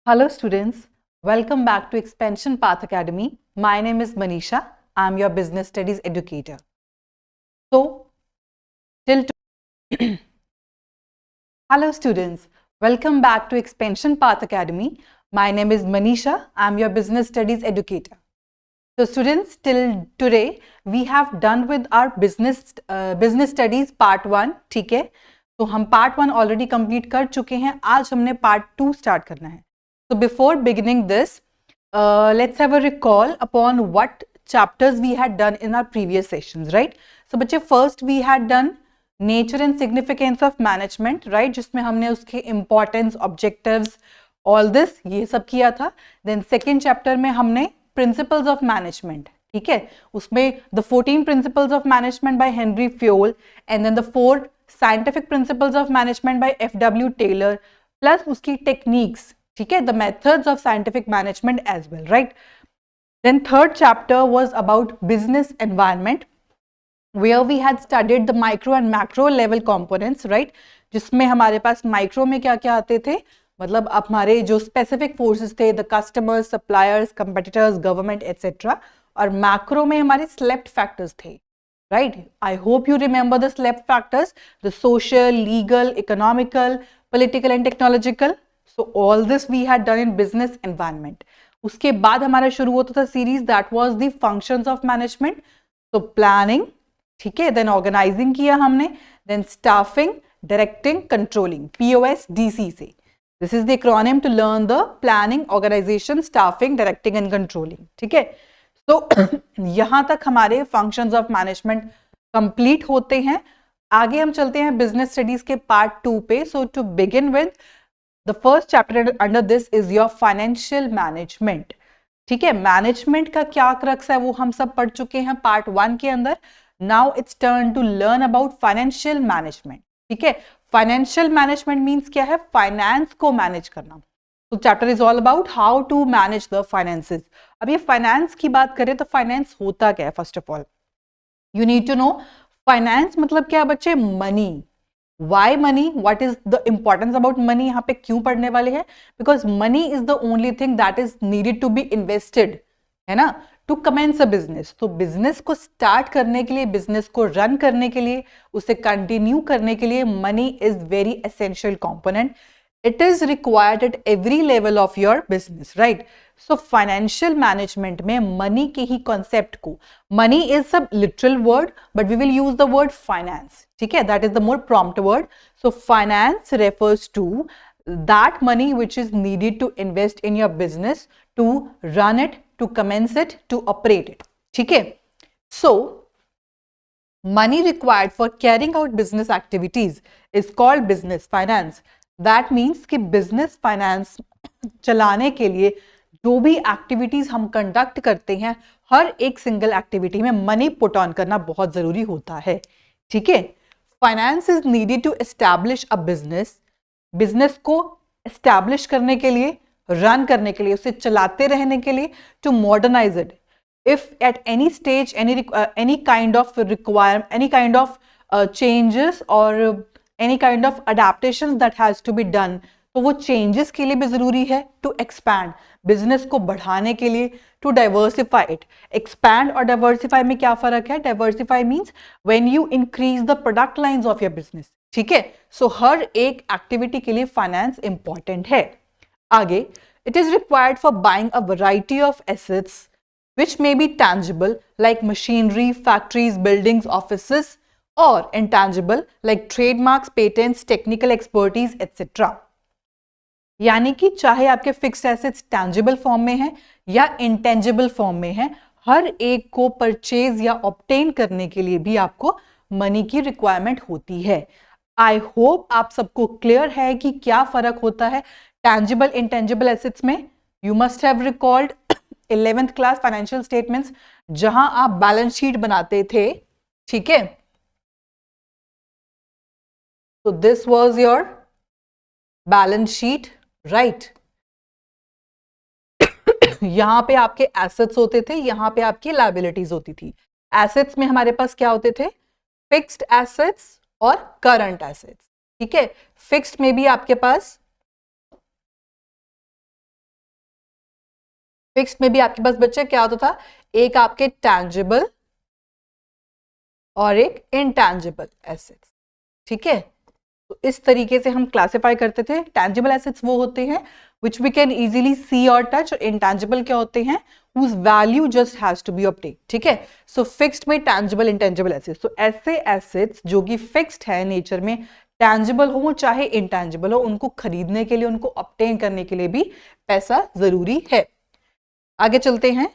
Hello students, welcome back to Expansion Path Academy. My name is Manisha. I'm your business studies educator. So, till Hello students, welcome back to Expansion Path Academy. My name is Manisha. I'm your business studies educator. So students, till today we have done with our business studies part 1. ठीक है, तो हम part 1 already complete कर चुके हैं. आज हमने part 2 start करना है. So before beginning this, let's have a recall upon what chapters we had done in our previous sessions, right? So बच्चे, first we had done nature and significance of management, right? जिसमें हमने उसके importance, objectives, all this ये सब किया था. Then second chapter में हमने principles of management, ठीक है, उसमें the 14 principles of management by Henry Fayol and then the 4 scientific principles of management by F.W. Taylor plus उसकी techniques, ठीक है, the methods of scientific management as well, right? Then third chapter was about business environment where we had studied the micro and macro level components, right? जिसमें हमारे पास micro में क्या क्या आते थे, मतलब हमारे जो specific forces थे, the customers, suppliers, competitors, government, etc. और macro में हमारे SLEP factors थे, right? I hope you remember the SLEP factors, the social, legal, economical, political and technological. So all this we had done in business environment. उसके बाद हमारा शुरू होता था series that was the functions of management. So planning, ठीक है, then organizing किया हमने, then staffing, directing, controlling, POS, DC से. This is the acronym to learn the planning, organization, staffing, directing and controlling. ठीक है, तो यहाँ तक हमारे functions of management complete होते हैं. आगे हम चलते हैं business studies के part 2 पे. So to begin with, the first chapter under this is your financial management. ठीक है, मैनेजमेंट का क्या क्रक्स है वो हम सब पढ़ चुके हैं पार्ट 1 के अंदर. Now it's turn to learn about financial management. ठीक है, फाइनेंशियल मैनेजमेंट मींस क्या है, फाइनेंस को मैनेज करना. तो chapter is all about how to manage the finances. अब ये फाइनेंस की बात करें तो फाइनेंस होता क्या है, first of all you need to know finance मतलब क्या बच्चे, money. Why money? What is the importance about money? यहाँ पे क्यों पढ़ने वाले हैं? Because money is the only thing that is needed to be invested, है ना, to commence a business. तो business को start करने के लिए, business को run करने के लिए, उसे continue करने के लिए money is very essential component. It is required at every level of your business, right? So financial management में money के ही concept को, money is a literal word but we will use the word finance, ठीक है, that is the more prompt word. So finance refers to that money which is needed to invest in your business, to run it, to commence it, to operate it, ठीक है. So money required for carrying out business activities is called business finance. That means कि business finance चलाने के लिए जो भी activities हम conduct करते हैं, हर एक सिंगल एक्टिविटी में मनी पुट ऑन करना बहुत जरूरी होता है, ठीक है. Finance is needed to establish a business. Business को एस्टैब्लिश करने के लिए, रन करने के लिए, उसे चलाते रहने के लिए, to modernise it. If at any stage any kind of changes or any kind of adaptations that has to be done, तो वो चेंजेस के लिए भी जरूरी है. टू एक्सपैंड, बिजनेस को बढ़ाने के लिए, टू डाइवर्सिफाई इट. एक्सपैंड और डाइवर्सिफाई में क्या फर्क है? Diversify means when you increase the product lines of your business, ठीक है. सो हर एक एक्टिविटी के लिए फाइनेंस इंपॉर्टेंट है. आगे, it is required for buying a variety of assets which may be tangible like machinery, factories, buildings, offices, or intangible like trademarks, patents, technical expertise, etc. यानी कि चाहे आपके फिक्स्ड एसेट्स टैंजिबल फॉर्म में हैं या intangible form में हैं, हर एक को परचेज या ऑब्टेन करने के लिए भी आपको मनी की रिक्वायरमेंट होती है. आई होप आप सबको क्लियर है कि क्या फर्क होता है टैंजिबल इंटेंजिबल एसेट्स में. You must have recalled 11th class financial statements जहां आप बैलेंस शीट बनाते थे, ठीक है. तो this was your balance sheet, right. यहां पे आपके एसेट्स होते थे, यहां पे आपकी लायबिलिटीज होती थी. एसेट्स में हमारे पास क्या होते थे? फिक्स्ड एसेट्स और करंट एसेट्स, ठीक है. फिक्स्ड में भी आपके पास फिक्स्ड में भी आपके पास बच्चे क्या होता था, एक आपके टैंजिबल और एक इनटैंजिबल एसेट्स, ठीक है। तो इस तरीके से हम क्लासिफाई करते थे। टैंजिबल एसेट्स वो होते हैं which we can easily see or touch, और intangible क्या होते हैं whose value just has to be obtained, ठीक है। सो फिक्स्ड में टैंजिबल इंटेंजिबल एसेट्स, तो ऐसे एसेट्स जो कि फिक्स्ड है नेचर में, टैंजिबल हो चाहे इंटेंजिबल हो, उनको खरीदने के लिए, उनको ऑब्टेन करने के लिए भी पैसा जरूरी है। आगे चलते हैं।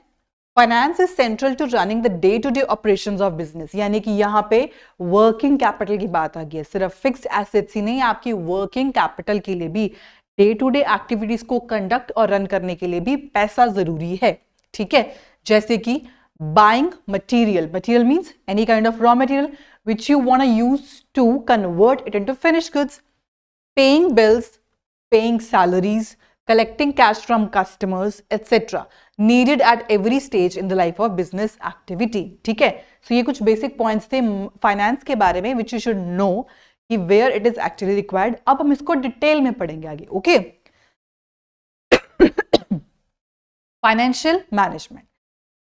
Finance is central to running the day to day operations of business, यानी कि यहाँ पे वर्किंग कैपिटल की बात आ गई है। सिर्फ फिक्स्ड एसेट्स ही नहीं, आपकी वर्किंग कैपिटल के लिए भी, डे टू डे एक्टिविटीज को कंडक्ट और रन करने के लिए भी पैसा जरूरी है, ठीक है। जैसे कि buying material, material means any kind of raw material which you want to use to convert it into finished goods, paying bills, paying salaries, collecting cash from customers, etc. needed at every stage in the life of business activity, ठीक है। So ये कुछ basic points थे finance के बारे में which you should know कि where it is actually required। अब हम इसको डिटेल में पढ़ेंगे आगे, ओके। फाइनेंशियल मैनेजमेंट,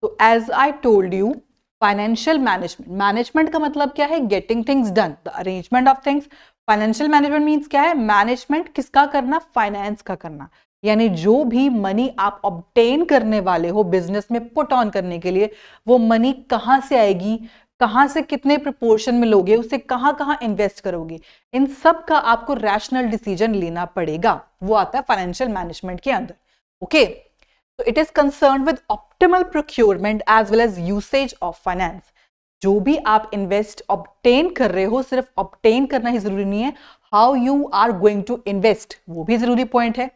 तो as I told you, financial management, management का मतलब क्या है, getting things done, the arrangement of things. Financial management means क्या है, मैनेजमेंट किसका करना, फाइनेंस का करना, यानी जो भी मनी आप ऑब्टेन करने वाले हो बिजनेस में पुट ऑन करने के लिए, वो मनी कहां से आएगी, कहां से कितने प्रोपोर्शन में लोगे, उसे कहां कहां इन्वेस्ट करोगे, इन सब का आपको रैशनल डिसीजन लेना पड़ेगा, वो आता है फाइनेंशियल मैनेजमेंट के अंदर, okay. So it is concerned with optimal procurement as well as usage of finance. जो भी आप इन्वेस्ट ऑब्टेन कर रहे हो, सिर्फ ऑब्टेन करना ही जरूरी नहीं है, how you are going to invest वो भी जरूरी पॉइंट है।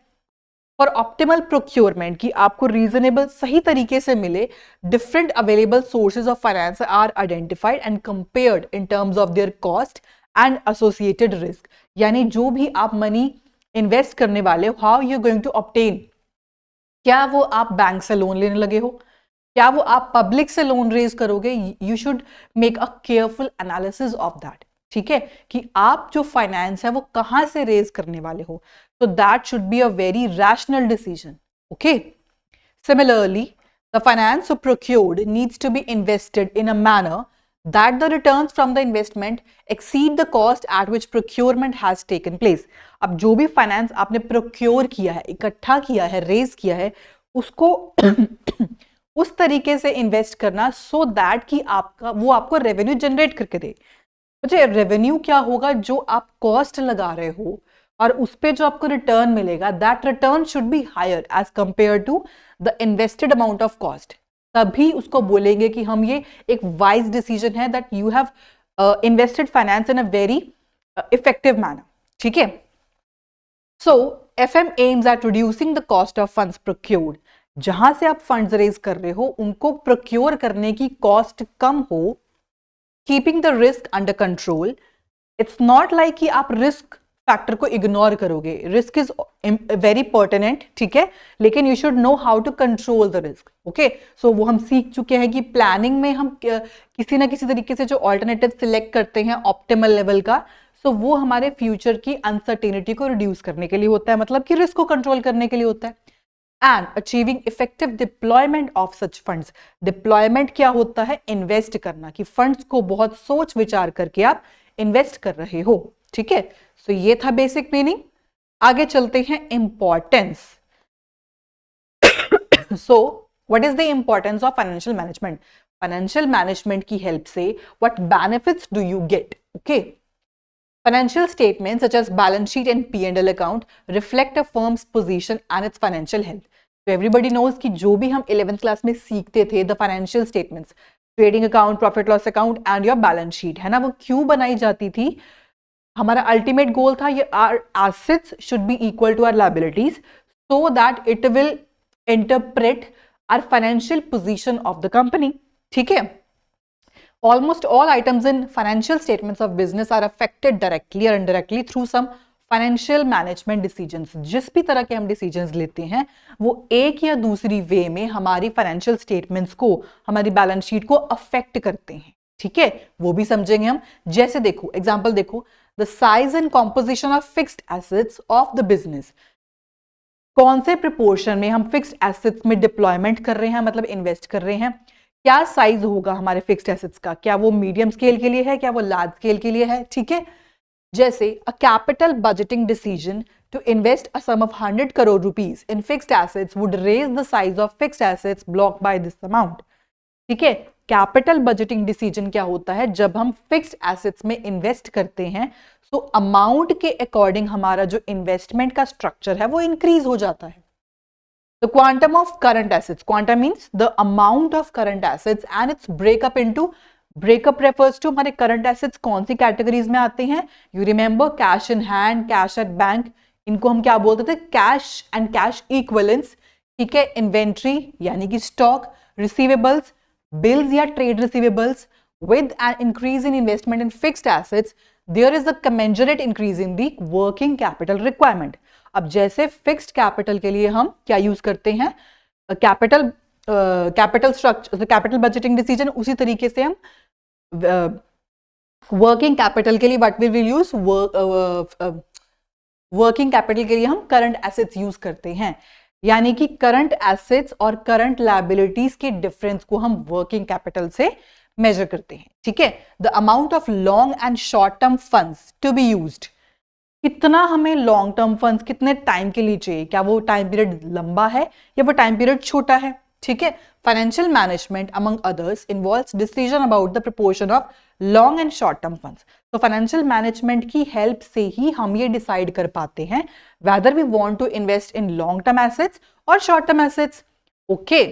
फॉर ऑप्टिमल प्रोक्योरमेंट, की आपको रीजनेबल सही तरीके से मिले, different available sources of finance are identified and compared in terms of their cost and associated risk, यानी जो भी आप मनी इन्वेस्ट करने वाले हो, how you going to obtain, क्या वो आप बैंक से लोन लेने लगे हो, क्या वो आप पब्लिक से लोन रेज करोगे, you should make a careful analysis of that, ठीक है, कि आप जो फाइनेंस है वो कहां से रेज करने वाले हो, so that should be a very rational decision, okay। Similarly, the finance procured needs to be invested in a manner that the returns from the investment exceed the cost at which procurement has taken place। अब जो भी finance आपने procure किया है, इकट्ठा किया है, raise किया है, उसको उस तरीके से इन्वेस्ट करना सो दैट कि आपका वो आपको रेवेन्यू जनरेट करके दे। मुझे रेवेन्यू क्या होगा, जो आप कॉस्ट लगा रहे हो और उस पे जो आपको रिटर्न मिलेगा, that return should be higher as compare to the invested amount of cost, तभी उसको बोलेंगे कि हम ये एक वाइज डिसीजन है, that you have invested finance in a very effective manner, ठीक है। So FM aims at reducing the cost of funds procured, जहां से आप फंड्स रेज कर रहे हो उनको प्रोक्योर करने की कॉस्ट कम हो, keeping the risk under control. It's not like कि आप रिस्क फैक्टर को इग्नोर करोगे, रिस्क इज वेरी पर्टिनेंट, ठीक है, लेकिन you should know how to control the risk, okay. So वो हम सीख चुके हैं कि प्लानिंग में हम किसी ना किसी तरीके से जो ऑल्टरनेटिव सिलेक्ट करते हैं ऑप्टिमल लेवल का, सो वो हमारे फ्यूचर की अनसर्टेनिटी को रिड्यूस करने के लिए होता है, मतलब कि रिस्क को कंट्रोल करने के लिए होता है। And achieving effective deployment of such funds, deployment क्या होता है, इन्वेस्ट करना, कि फंड्स को बहुत सोच विचार करके आप इन्वेस्ट कर रहे हो, ठीक है। सो ये था बेसिक मीनिंग। आगे चलते हैं importance. So what is the importance of financial management, financial management की हेल्प से what benefits do you get, okay. Financial statements such as balance sheet and P&L account reflect a firm's position and its financial health. So everybody knows कि जो भी हम 11th class में सीखते थे, the financial statements, trading account, profit loss account and your balance sheet, है ना, वो क्यों बनाई जाती थी, हमारा अल्टीमेट गोल था ये our assets should be equal to our liabilities so that it will interpret our financial position of the company, ठीक है। Almost all items in financial statements of business are affected directly or indirectly through some financial management decisions। जिस भी तरह के हम decisions लेते हैं वो एक या दूसरी वे में हमारी financial statements को, हमारी balance sheet को affect करते हैं, ठीक है, वो भी समझेंगे हम। जैसे देखो example देखो, the size and composition of fixed assets of the business, कौन से प्रिपोर्शन में हम फिक्स्ड एसेट्स में डिप्लॉयमेंट कर रहे हैं, मतलब इन्वेस्ट कर रहे हैं, क्या साइज होगा हमारे फिक्स्ड एसेट्स का, क्या वो मीडियम स्केल के लिए है, क्या वो लार्ज स्केल के लिए है, ठीक है। जैसे a capital budgeting decision to invest a sum of 100 crore rupees in fixed assets would raise the size of fixed assets blocked by this amount. ठीक है, कैपिटल बजटिंग डिसीजन क्या होता है, जब हम फिक्स्ड एसेट्स में इन्वेस्ट करते हैं तो अमाउंट के अकॉर्डिंग हमारा जो इन्वेस्टमेंट का स्ट्रक्चर है वो इंक्रीज हो जाता है। The quantum of current assets, quantum means the amount of current assets and its breakup into, breakup refers to हमारे current assets कौन सी कैटेगरीज में आते हैं, you remember cash in hand, cash at bank, इनको हम क्या बोलते थे, कैश एंड कैश इक्विवेलेंस, ठीक है। इन्वेंट्री यानी कि स्टॉक, रिसीवेबल्स, बिल्स या trade receivables. With an increase in investment in fixed assets there is the commensurate increase in the working capital requirement. अब जैसे फिक्स्ड कैपिटल के लिए हम क्या यूज करते हैं, capital structure, capital budgeting decision, उसी तरीके से हम वर्किंग कैपिटल के लिए what will we use, working capital के लिए हम करंट एसेट्स यूज करते हैं। यानी कि करंट एसेट्स और करंट लायबिलिटीज के डिफरेंस को हम वर्किंग कैपिटल से मेजर करते हैं, ठीक है। The amount of long and short term funds to be used, कितना हमें लॉन्ग टर्म फंड्स कितने टाइम के लिए चाहिए, क्या वो टाइम पीरियड लंबा है या वो टाइम पीरियड छोटा है, ठीक है। Financial management among others involves decision about the proportion of long and short term funds. तो फाइनेंशियल मैनेजमेंट की हेल्प से ही हम ये डिसाइड कर पाते हैं whether we want to invest in long term assets और short term assets, okay.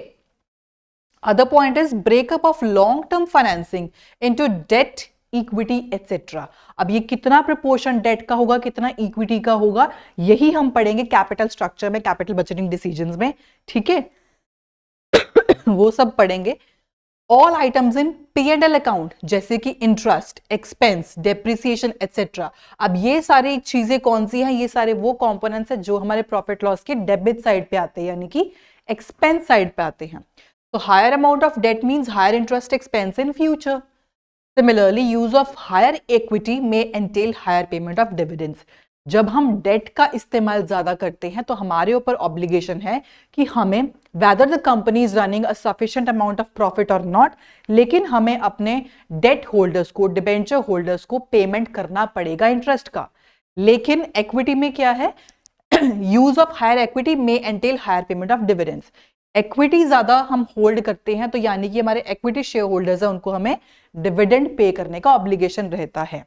Other point is breakup of long term financing into debt, equity etcetera. अब ये कितना प्रोपोर्शन डेट का होगा, कितना इक्विटी का होगा, यही हम पढ़ेंगे कैपिटल स्ट्रक्चर में, कैपिटल बजटिंग डिसीजंस में, ठीक है। वो सब पढ़ेंगे। All items in P&L account जैसे कि इंटरेस्ट, एक्सपेंस, डेप्रिसिएशन एटसेट्रा। अब ये सारी चीजें कौन सी हैं, ये सारे वो कंपोनेंट्स हैं जो हमारे प्रॉफिट लॉस के डेबिट साइड पे आते हैं, यानी कि एक्सपेंस साइड पे आते हैं। तो higher amount of debt means higher interest expense in future. Similarly, use of higher equity may entail higher payment of dividends. जब हम डेट का इस्तेमाल ज्यादा करते हैं तो हमारे ऊपर ऑब्लिगेशन है कि हमें whether the company is running a sufficient amount of profit or not, लेकिन हमें अपने डेट होल्डर्स को, डिबेंचर होल्डर्स को पेमेंट करना पड़ेगा इंटरेस्ट का। लेकिन इक्विटी में क्या है, use of higher equity may entail higher payment of dividends. Equity ज्यादा हम होल्ड करते हैं तो यानी कि हमारे इक्विटी शेयर होल्डर्स है, उनको हमें डिविडेंड पे करने का ऑब्लिगेशन रहता है।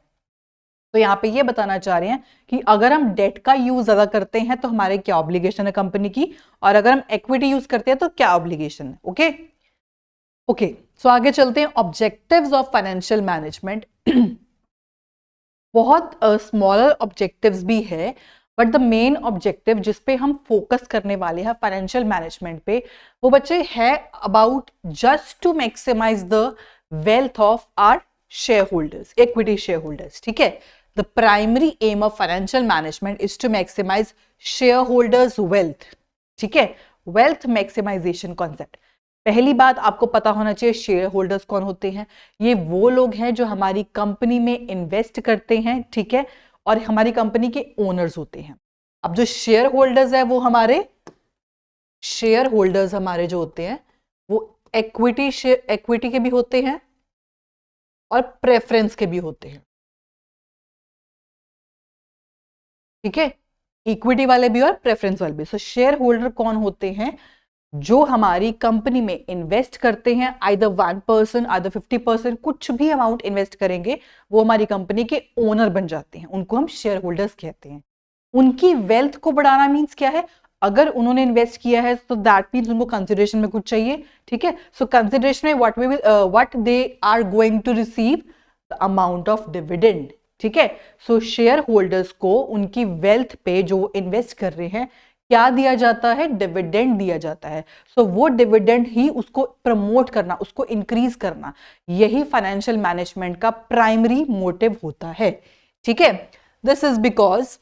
तो यहाँ पे ये बताना चाह रहे हैं कि अगर हम डेट का यूज ज्यादा करते हैं तो हमारे क्या ऑब्लिगेशन है कंपनी की, और अगर हम इक्विटी यूज करते हैं तो क्या ऑब्लिगेशन है, ओके ओके। सो आगे चलते हैं, ऑब्जेक्टिव्स ऑफ फाइनेंशियल मैनेजमेंट। बहुत स्मॉलर ऑब्जेक्टिव्स भी है, बट द मेन ऑब्जेक्टिव जिस पे हम फोकस करने वाले हैं फाइनेंशियल मैनेजमेंट पे, वो बच्चे है about just to maximise the wealth of our share holders, equity share holders, ठीक है। The primary aim of financial management is to maximise share holders wealth, ठीक है। वेल्थ मैक्सिमाइजेशन कॉन्सेप्ट, पहली बात आपको पता होना चाहिए शेयर होल्डर्स कौन होते हैं। ये वो लोग हैं जो हमारी कंपनी में इन्वेस्ट करते हैं, ठीक है, और हमारी कंपनी के ओनर्स होते हैं। अब जो शेयर होल्डर्स है वो हमारे शेयर होल्डर्स हमारे जो होते हैं वो इक्विटी के भी होते हैं और प्रेफरेंस के भी होते हैं, ठीक है, इक्विटी वाले भी और प्रेफरेंस वाले भी। सो शेयर होल्डर कौन होते हैं, जो हमारी कंपनी में इन्वेस्ट करते हैं, आइदर 1%, आइदर 50%, कुछ भी अमाउंट इन्वेस्ट करेंगे वो हमारी कंपनी के ओनर बन जाते हैं, उनको हम शेयर होल्डर्स कहते हैं। उनकी वेल्थ को बढ़ाना मींस क्या है, अगर उन्होंने इन्वेस्ट किया है तो दैट मींस उनको कंसिडरेशन में कुछ चाहिए, ठीक है। सो कंसिडरेशन में what they are going to receive the amount of dividend, ठीक है। सो शेयर होल्डर्स को उनकी वेल्थ पे जो इन्वेस्ट कर रहे हैं क्या दिया जाता है, डिविडेंड दिया जाता है। सो वो डिविडेंड ही उसको प्रमोट करना, उसको इंक्रीज करना, यही फाइनेंशियल मैनेजमेंट का प्राइमरी मोटिव होता है, ठीक है। This is because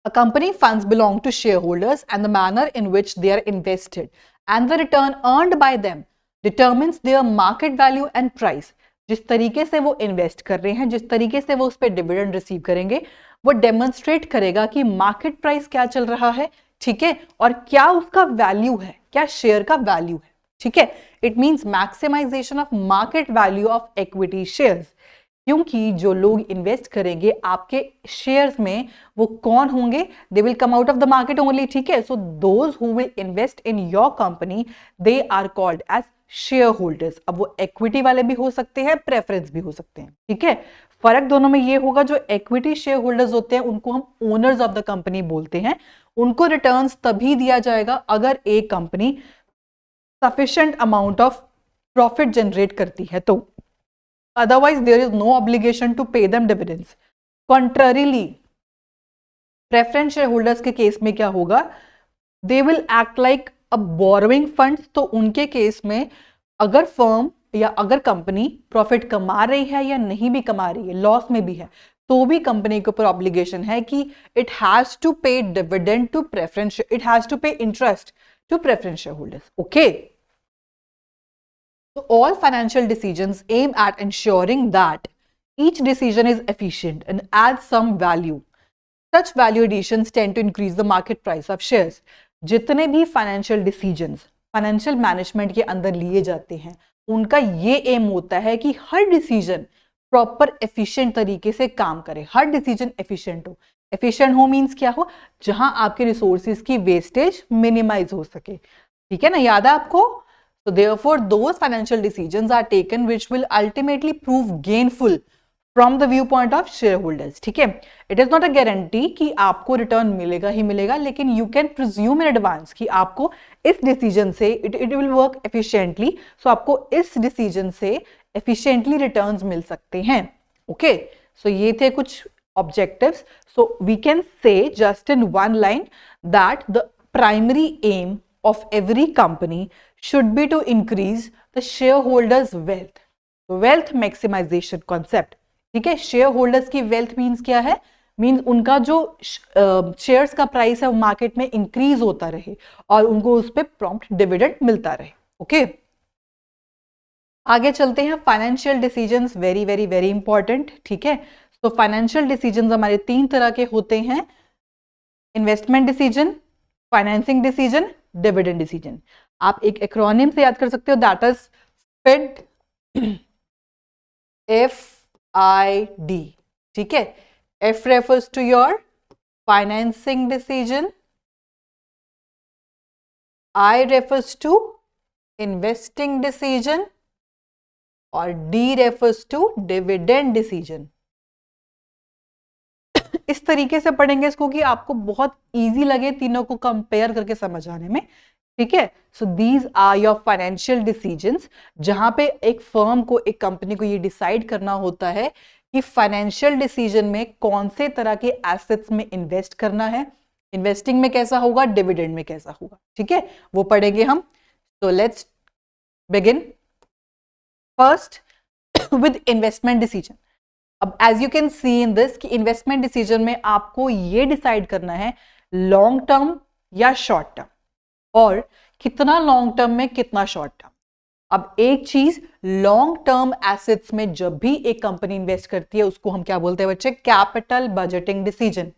a company funds belong to shareholders and the manner in which they are invested and the return earned by them determines their market value and price. जिस तरीके से वो invest कर रहे हैं, जिस तरीके से वो उस पर डिविडेंड रिसीव करेंगे, वो डेमोन्स्ट्रेट करेगा कि मार्केट प्राइस क्या चल रहा है, ठीक है, और क्या उसका वैल्यू है, क्या शेयर का वैल्यू है, ठीक है। It means maximisation of market value of equity shares, क्योंकि जो लोग इन्वेस्ट करेंगे आपके शेयर्स में वो कौन होंगे, they will come out of the market only, ठीक है। So those who will invest in your company they are called as share holders. अब वो इक्विटी वाले भी हो सकते हैं, प्रेफरेंस भी हो सकते हैं, ठीक है। फर्क दोनों में ये होगा, जो इक्विटी शेयर होल्डर्स होते हैं उनको हम ओनर्स ऑफ द कंपनी बोलते हैं। उनको रिटर्न्स तभी दिया जाएगा अगर एक company sufficient amount of profit generate करती है, तो otherwise there is no obligation to pay them dividends. Contrarily, preference shareholders के केस में क्या होगा, they will act like a borrowing funds। तो उनके केस में अगर फर्म या अगर कंपनी प्रॉफिट कमा रही है या नहीं भी कमा रही है, लॉस में भी है, तो भी कंपनी के ऊपर ऑब्लिगेशन है कि it has to pay dividend to preference, it has to pay interest to preference share holders, okay. So all financial decisions aim at ensuring that each decision is efficient and adds some value. Such value additions tend to increase the market price of shares. जितने भी financial decisions financial management के अंदर लिए जाते हैं, उनका ये aim होता है कि हर decision proper efficient तरीके से काम करे, हर decision efficient हो। efficient हो means क्या हो, जहां आपके resources की wastage minimize हो सके, ठीक है ना, याद है आपको। So therefore, those financial decisions are taken which will ultimately prove gainful from the viewpoint of shareholders, ठीक है। It is not a guarantee कि आपको रिटर्न मिलेगा ही मिलेगा, लेकिन you can presume in advance कि आपको इस डिसीजन से it will work efficiently, so आपको इस डिसीजन से efficiently returns मिल सकते हैं, okay। So ये थे कुछ objectives। So we can say just in one line that the primary aim of every company should be to increase the shareholders wealth, wealth maximization concept, ठीक है। shareholders की wealth means क्या है, means उनका जो shares का price है वो मार्केट में इंक्रीज होता रहे और उनको उस पर प्रॉम्प्ट डिविडेंड मिलता रहे, ओके। आगे चलते हैं, financial decisions very very very important, ठीक है। तो फाइनेंशियल डिसीजंस हमारे 3 तरह के होते हैं, investment decision, financing decision, dividend decision. आप एक एक्रोनिम से याद कर सकते हो, दैट इज FID, FID, ठीक है। F refers to your financing decision, I refers to investing decision और D refers to dividend decision। इस तरीके से पढ़ेंगे इसको कि आपको बहुत इजी लगे तीनों को कंपेयर करके समझ आने में, ठीक है। So these are your financial decisions, जहां पे एक फर्म को, एक कंपनी को ये डिसाइड करना होता है कि फाइनेंशियल डिसीजन में कौन से तरह के एसेट्स में इन्वेस्ट करना है, इन्वेस्टिंग में कैसा होगा, डिविडेंड में कैसा होगा, ठीक है, वो पढ़ेंगे हम। तो let's begin first with investment decision. अब as you can see in this कि इन्वेस्टमेंट डिसीजन में आपको ये डिसाइड करना है लॉन्ग टर्म या शॉर्ट टर्म, और कितना लॉन्ग टर्म में कितना शॉर्ट टर्म। अब एक चीज, लॉन्ग टर्म एसेट्स में जब भी एक कंपनी इन्वेस्ट करती है उसको हम क्या बोलते हैं बच्चे, कैपिटल बजटिंग डिसीजन।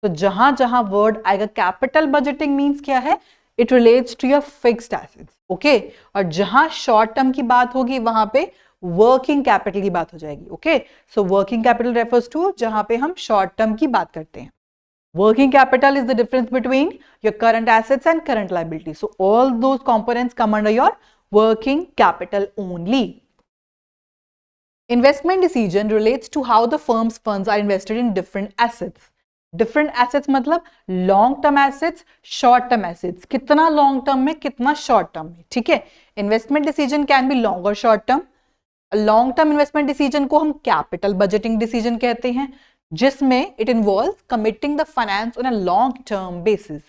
तो जहां जहां वर्ड आएगा कैपिटल बजटिंग मींस क्या है, it relates to your fixed assets, okay. और जहां शॉर्ट टर्म की बात होगी वहां पे वर्किंग कैपिटल की बात हो जाएगी, okay. So working capital refers to जहां पे हम शॉर्ट टर्म की बात करते हैं। Working capital is the difference between your current assets and current liabilities. So all those components come under your working capital only. Investment decision relates to how the firm's funds are invested in different assets. Different assets मतलब long term assets, short term assets. कितना long term में कितना short term में, ठीक है। Investment decision can be long or short term. Long term investment decision को हम capital budgeting decision कहते हैं, जिसमें it involve committing the finance on a long term basis.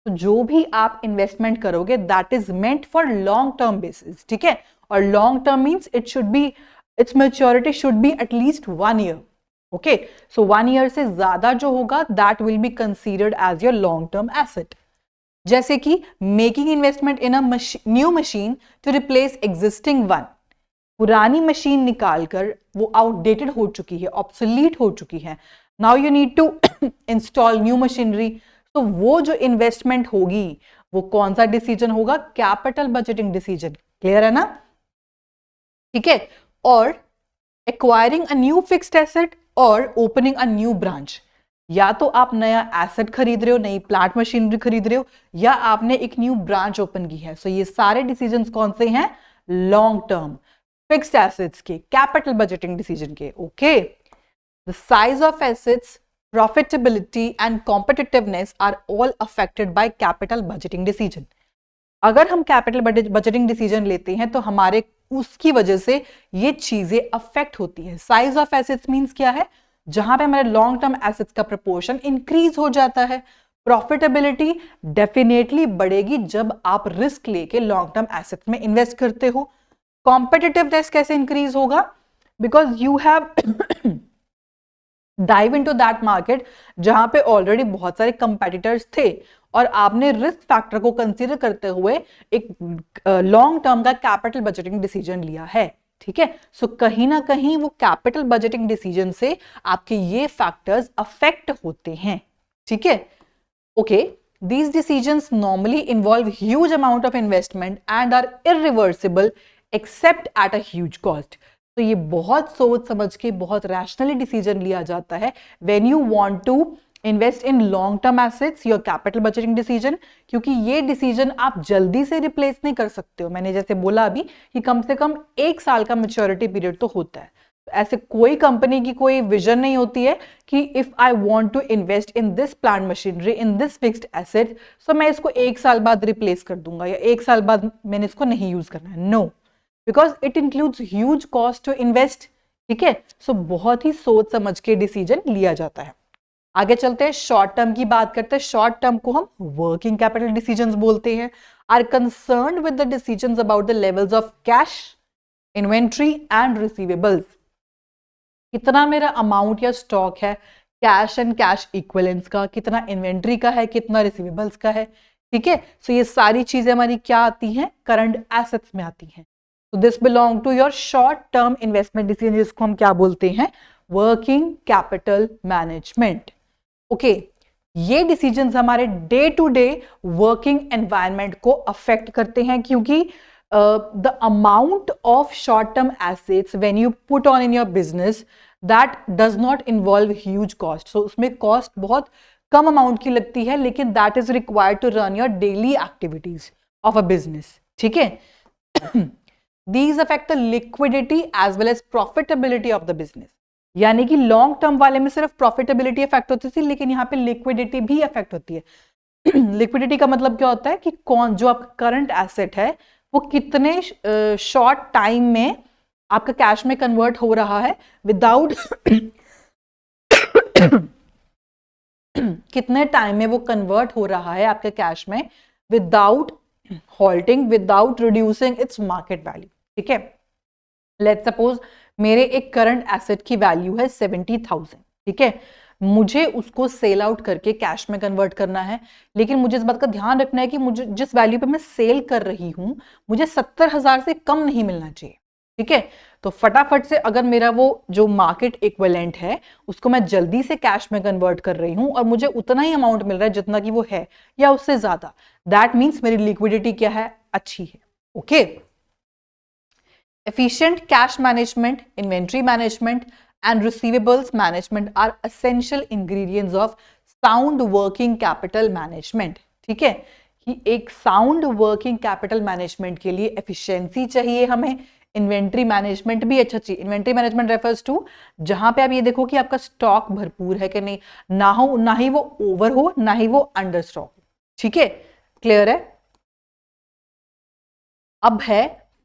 तो जो भी आप इन्वेस्टमेंट करोगे that is meant for long term basis, ठीक है। और long term means it should be, its maturity should be at least 1 year, okay. So 1 year से ज्यादा जो होगा that will be considered as your long term asset. जैसे कि making investment in a new machine to replace existing one, पुरानी machine निकालकर वो outdated हो चुकी है, ऑब्सोलीट हो चुकी है, now you need to install new machinery, तो वो जो इन्वेस्टमेंट होगी वो कौन सा डिसीजन होगा? Capital budgeting decision. क्लियर है ना? ठीक है। और acquiring a new fixed asset और ओपनिंग अ न्यू ब्रांच, या तो आप नया एसेट खरीद रहे हो, नई प्लांट मशीनरी खरीद रहे हो, या आपने एक न्यू ब्रांच ओपन की है। सो ये सारे डिसीजंस कौन से हैं? लॉन्ग टर्म फिक्स्ड एसेट्स के, कैपिटल बजटिंग डिसीजन के। Okay, the size of assets, profitability and competitiveness are all affected by capital budgeting decision. अगर हम कैपिटल बजटिंग डिसीजन लेते हैं तो हमारे उसकी वजह से ये चीजें अफेक्ट होती है। साइज ऑफ एसेट्स मींस क्या है? जहां पे हमारे लॉन्ग टर्म एसेट्स का प्रपोर्शन इंक्रीज हो जाता है। प्रॉफिटेबिलिटी डेफिनेटली बढ़ेगी जब आप रिस्क लेके लॉन्ग टर्म एसेट्स में इन्वेस्ट करते हो। कॉम्पिटिटिवनेस कैसे इंक्रीज होगा? Because you have dive into that market जहां पे ऑलरेडी बहुत सारे कंपेटिटर्स थे और आपने रिस्क फैक्टर को कंसीडर करते हुए एक लॉन्ग टर्म का कैपिटल बजटिंग डिसीजन लिया है। ठीक है, सो कहीं ना कहीं वो कैपिटल बजटिंग डिसीजन से आपके ये फैक्टर्स अफेक्ट होते हैं। ठीक है, okay, these decisions normally involve huge amount of investment and are irreversible except at a huge cost. तो ये बहुत सोच समझ के बहुत रैशनली डिसीजन लिया जाता है when you want to invest in long term assets, your capital budgeting decision, क्योंकि ये डिसीजन आप जल्दी से रिप्लेस नहीं कर सकते हो। मैंने जैसे बोला अभी कि कम से कम 1 साल का मैच्योरिटी पीरियड तो होता है। ऐसे कोई कंपनी की कोई विजन नहीं होती है कि if I want to invest in this plant machinery, in this fixed asset, so मैं इसको 1 साल बाद रिप्लेस कर दूंगा या 1 साल बाद मैंने इसको नहीं यूज करना है। No, because it includes huge cost to invest. ठीक है, सो बहुत ही सोच समझ के डिसीजन लिया जाता है। आगे चलते हैं, शॉर्ट टर्म की बात करते हैं। शॉर्ट टर्म को हम वर्किंग कैपिटल डिसीजंस बोलते हैं। Are concerned with the decisions about the levels of cash, inventory and receivables. कितना मेरा अमाउंट या स्टॉक है कैश एंड कैश इक्विवेलेंट्स का, कितना इन्वेंट्री का है, कितना रिसीवेबल्स का है। ठीक है, सो ये सारी चीजें हमारी क्या आती हैं? करंट एसेट्स में आती हैं। तो this belong to your short term investment decision, जिसको हम क्या बोलते हैं? Working capital management. ओके, ये डिसीजंस हमारे day to day working environment को अफेक्ट करते हैं, क्योंकि the amount of short term assets when you put on in your business that does not involve huge cost. So उसमें cost बहुत कम amount की लगती है, लेकिन that is required to run your daily activities of a business. ठीक है? These affect the liquidity as well as profitability of the business. यानी कि लॉन्ग टर्म वाले में सिर्फ प्रॉफिटेबिलिटी अफेक्ट होती थी, लेकिन यहाँ पे लिक्विडिटी भी अफेक्ट होती है। लिक्विडिटी का मतलब क्या होता है कि कौन जो आपका करंट एसेट है वो कितने शॉर्ट टाइम में आपका कैश में कन्वर्ट हो रहा है विदाउट कितने टाइम में वो कन्वर्ट हो रहा है आपके कैश में without halting, without reducing its market value. ठीक है, लेट्स सपोज मेरे एक करंट एसेट की वैल्यू है 70,000। ठीक है, मुझे उसको सेल आउट करके कैश में कन्वर्ट करना है, लेकिन मुझे इस बात का ध्यान रखना है कि मुझे जिस वैल्यू पे मैं सेल कर रही हूं मुझे 70,000 से कम नहीं मिलना चाहिए। ठीक है, तो फटाफट से अगर मेरा वो जो मार्केट इक्विवेलेंट है उसको मैं जल्दी से कैश में कन्वर्ट कर रही हूं और मुझे उतना ही अमाउंट मिल रहा है जितना कि वो है या उससे ज्यादा, दैट मीन्स मेरी लिक्विडिटी क्या है? अच्छी है। Okay, efficient cash management, inventory management and receivables management are essential ingredients of sound working capital management. ठीक है, कि एक sound working capital management के लिए efficiency चाहिए हमें, इन्वेंट्री मैनेजमेंट भी अच्छा चाहिए। इन्वेंट्री मैनेजमेंट रेफर्स टू जहां पे आप ये देखो कि आपका स्टॉक भरपूर है कि नहीं, ना ही वो ओवर हो ना ही वो अंडर स्टॉक। ठीक है, क्लियर है? अब है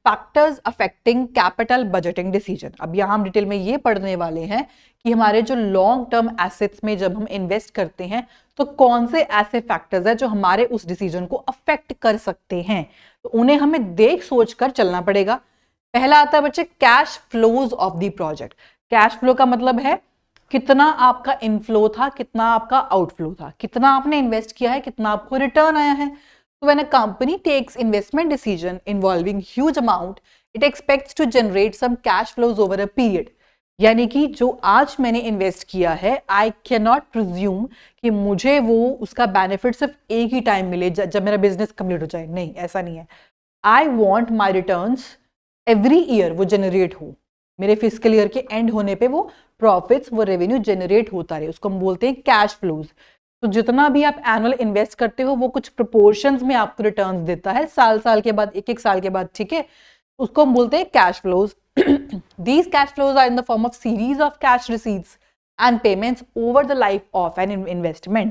factors affecting capital budgeting decision. अब यहां हम डिटेल में ये पढ़ने वाले हैं कि हमारे जो लॉन्ग टर्म एसेट्स में जब हम इन्वेस्ट करते हैं तो कौन से ऐसे फैक्टर्स हैं जो हमारे उस डिसीजन को अफेक्ट कर सकते हैं, तो उन्हें हमें देख सोच कर चलना पड़ेगा। पहला आता है बच्चे cash flows of the project. Cash flow का मतलब है कितना आपका इनफ्लो था, कितना आपका आउटफ्लो था, कितना आपने इन्वेस्ट किया है, कितना आपको रिटर्न आया है। So when a company takes investment decision involving huge amount, it expects to generate some cash flows over a period. यानी कि जो आज मैंने इन्वेस्ट किया है, आई कैन नॉट प्रिज्यूम कि मुझे वो उसका बेनिफिट सिर्फ एक ही टाइम मिले जब मेरा बिजनेस कंप्लीट हो जाए। नहीं, ऐसा नहीं है। I want my returns every year वो जनरेट हो, मेरे फिजिकल ईयर के एंड होने पे वो प्रॉफिट्स, वो रेवेन्यू जनरेट होता रहे, उसको हम बोलते हैं कैश फ्लोज। तो जितना भी आप एनुअल इन्वेस्ट करते हो वो कुछ प्रोपोर्शंस में आपको रिटर्न्स देता है, साल साल के बाद, एक एक साल के बाद, ठीक है। उसको हम बोलते हैं cash flows. These cash flows are in the form of series of cash receipts and payments over the life of an investment.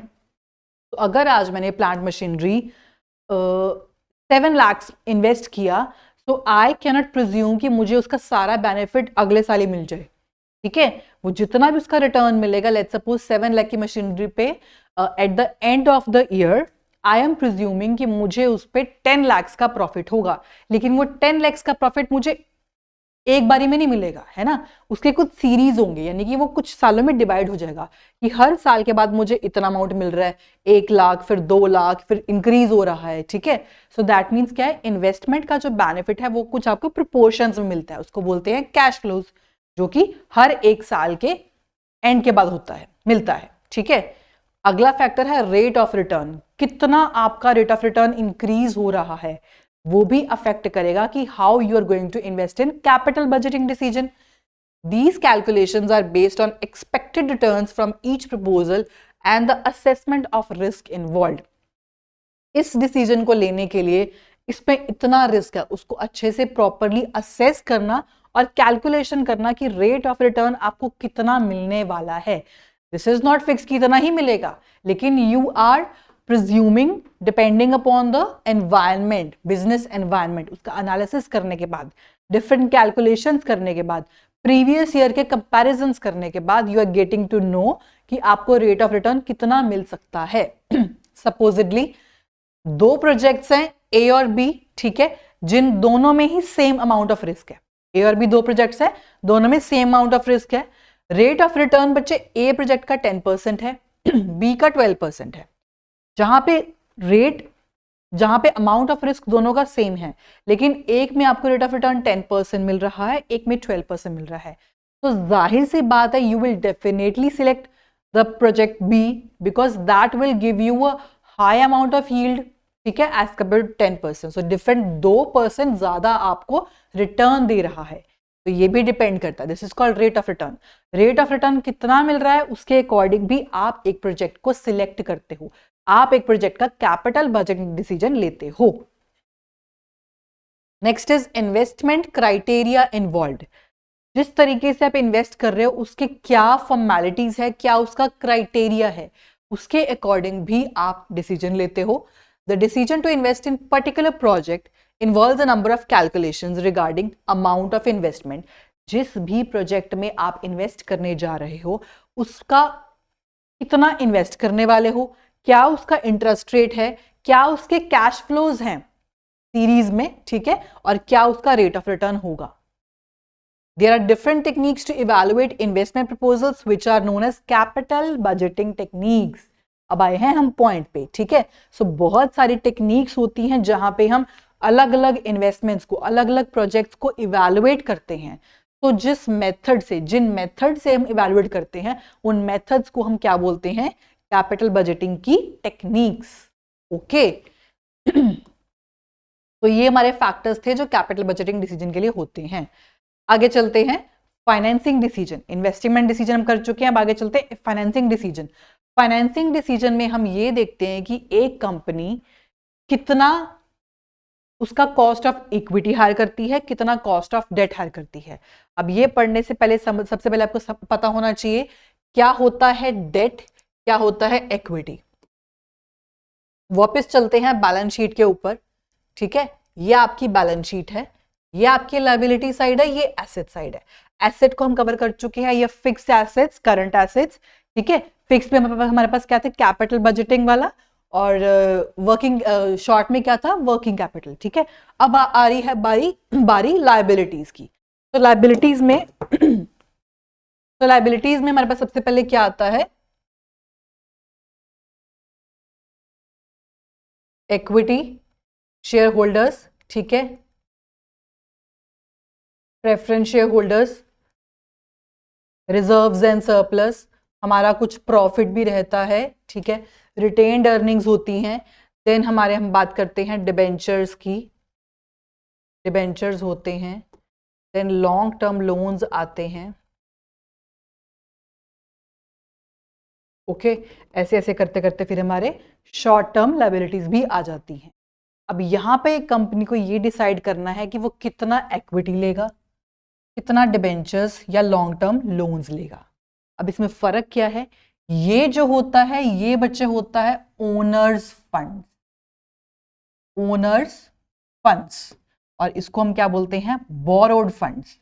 तो अगर आज मैंने प्लांट मशीनरी 7 लाख इन्वेस्ट किया, तो आई कैनॉट प्रिज्यूम कि मुझे उसका सारा बेनिफिट अगले साल ही मिल जाए, ठीक है। वो जितना भी उसका रिटर्न मिलेगा, लेट्स सपोज 7 लाख की मशीनरी पे at the end of the year I am presuming कि मुझे उस पर 10 लाख का प्रॉफिट होगा, लेकिन वो 10 लाख का प्रॉफिट मुझे एक बारी में नहीं मिलेगा, है ना। उसके कुछ सीरीज होंगे, यानी कि वो कुछ सालों में डिवाइड हो जाएगा कि हर साल के बाद मुझे इतना अमाउंट मिल रहा है, 1 लाख, फिर 2 लाख, फिर इंक्रीज हो रहा है, ठीक है। सो दैट मीन्स क्या है, इन्वेस्टमेंट का जो बेनिफिट है वो कुछ आपको प्रोपोर्शंस में मिलता है, उसको बोलते हैं कैश फ्लोज, जो कि हर एक साल के एंड के बाद होता है, मिलता है, ठीक है। अगला फैक्टर है रेट ऑफ रिटर्न, कितना आपका रेट ऑफ रिटर्न इंक्रीज हो रहा है, वो भी अफेक्ट करेगा कि how you are going to invest in capital budgeting decision. These calculations are based on expected returns from each proposal and the assessment of risk involved. इस decision को लेने के लिए इसमें इतना रिस्क है, उसको अच्छे से प्रॉपरली असेस करना और कैलकुलेशन करना कि रेट ऑफ रिटर्न आपको कितना मिलने वाला है। दिस इज नॉट फिक्स कि इतना ही मिलेगा, लेकिन you are presuming depending upon the environment, business environment, उसका एनालिसिस करने के बाद, डिफरेंट कैलकुलेशंस करने के बाद, प्रीवियस ईयर के कंपैरिजंस करने के बाद, you are getting to know कि आपको रेट ऑफ रिटर्न कितना मिल सकता है। सपोजिडली 2 प्रोजेक्ट्स हैं ए और बी, ठीक है, जिन दोनों में ही सेम अमाउंट ऑफ रिस्क है। ए और बी 2 प्रोजेक्ट्स हैं, दोनों में सेम अमाउंट ऑफ रिस्क है। रेट ऑफ रिटर्न बच्चे ए प्रोजेक्ट का 10% है, बी का 12% है। जहां पे रेट, जहां पे अमाउंट ऑफ रिस्क दोनों का सेम है, लेकिन एक में आपको रेट ऑफ रिटर्न 10% मिल रहा है, एक में 12% मिल रहा है, तो जाहिर सी बात है you will definitely select the project B because that will give you a high amount of yield, ठीक है, as compare to 10%। So different 2% ज्यादा आपको रिटर्न दे रहा है, तो ये भी डिपेंड करता है। This is called rate of return. Rate of return कितना मिल रहा है उसके अकॉर्डिंग भी आप एक प्रोजेक्ट को सिलेक्ट करते हो, आप एक प्रोजेक्ट का कैपिटल बजट डिसीजन लेते हो। Next is investment criteria involved. जिस तरीके से आप इन्वेस्ट कर रहे हो उसके क्या फॉर्मेलिटीज है, क्या उसका क्राइटेरिया है, उसके अकॉर्डिंग भी आप डिसीजन लेते हो। The decision to invest in particular project involves a number of calculations regarding amount of investment. जिस भी प्रोजेक्ट में आप इन्वेस्ट करने जा रहे हो उसका कितना इन्वेस्ट करने वाले हो, क्या उसका इंटरेस्ट रेट है, क्या उसके कैश फ्लोज हैं सीरीज में, ठीक है, और क्या उसका रेट ऑफ रिटर्न होगा। There are different techniques to evaluate investment proposals which are known as capital budgeting techniques. अब आए हैं हम पॉइंट पे, ठीक है। सो बहुत सारी टेक्निक्स होती हैं जहां पे हम अलग अलग इन्वेस्टमेंट्स को, अलग अलग प्रोजेक्ट्स को इवेलुएट करते हैं। तो जिस मेथड से, जिन मेथड से हम इवेलुएट करते हैं उन मेथड्स को हम क्या बोलते हैं, कैपिटल बजटिंग की टेक्निक्स, ओके। तो ये हमारे फैक्टर्स थे जो कैपिटल बजटिंग डिसीजन के लिए होते हैं। आगे चलते हैं फाइनेंसिंग डिसीजन। इन्वेस्टमेंट डिसीजन हम कर चुके हैं, अब आगे चलते हैं फाइनेंसिंग डिसीजन। फाइनेंसिंग डिसीजन में हम ये देखते हैं कि एक कंपनी कितना उसका कॉस्ट ऑफ इक्विटी हायर करती है, कितना कॉस्ट ऑफ डेट हायर करती है। अब ये पढ़ने से पहले सबसे पहले आपको पता होना चाहिए क्या होता है डेट, क्या होता है इक्विटी। वापस चलते हैं बैलेंस शीट के ऊपर, ठीक है। ये आपकी बैलेंस शीट है, ये आपकी लायबिलिटी साइड है, ये एसेट साइड है। एसेट को हम कवर कर चुके हैं, ये फिक्स्ड एसेट्स, करंट एसेट्स, ठीक है। फिक्स में हमारे पास क्या थे, कैपिटल बजटिंग वाला, और वर्किंग शॉर्ट में क्या था, वर्किंग कैपिटल, ठीक है। अब आ रही है बारी लायबिलिटीज की। तो लायबिलिटीज में हमारे पास सबसे पहले क्या आता है, इक्विटी, शेयर होल्डर्स, ठीक है, preference share holders, reserves and surplus, हमारा कुछ प्रॉफिट भी रहता है, ठीक है, रिटेन्ड अर्निंग्स होती हैं। देन हम बात करते हैं डिबेंचर्स की, डिबेंचर्स होते हैं। देन लॉन्ग टर्म लोन्स आते हैं। ओके, ऐसे ऐसे करते करते फिर हमारे शॉर्ट टर्म लायबिलिटीज भी आ जाती हैं। अब यहाँ पे कंपनी को ये डिसाइड करना है कि वो कितना इक्विटी लेगा, कितना डिबेंचर्स या लॉन्ग टर्म लोन्स लेगा। अब इसमें फर्क क्या है, ये जो होता है ये बच्चे होता है ओनर्स फंड, ओनर्स फंड्स, और इसको हम क्या बोलते हैं, borrowed funds.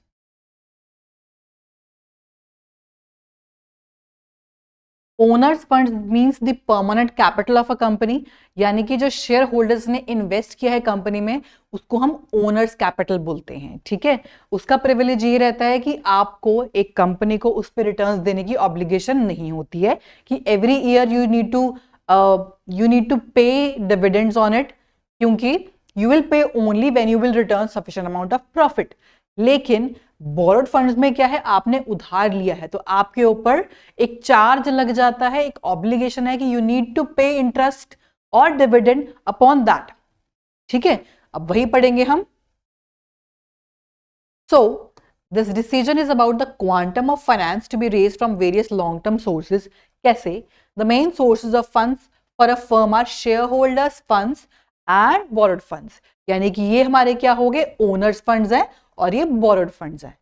Owner's fund means the permanent capital of a company, यानी कि जो शेयर होल्डर्स ने इन्वेस्ट किया है कंपनी में उसको हम ओनर्स कैपिटल बोलते हैं, ठीक है। उसका प्रिविलेज ये रहता है कि आपको एक कंपनी को उस पर रिटर्न्स देने की ऑब्लिगेशन नहीं होती है कि every year you need to pay dividends on it, क्योंकि you will pay only when you will return sufficient amount of profit. लेकिन बोरोड फंड्स में क्या है, आपने उधार लिया है तो आपके ऊपर एक चार्ज लग जाता है, एक ऑब्लिगेशन है कि you need to pay interest और डिविडेंड अपॉन दैट, ठीक है। अब वही पढ़ेंगे हम। So this decision is about the quantum of finance to be raised from various long term sources. कैसे, the main sources of funds for a firm are share holders funds and borrowed funds, यानी कि ये हमारे क्या हो गए, owners funds हैं और ये बोरोड फंड्स हैं।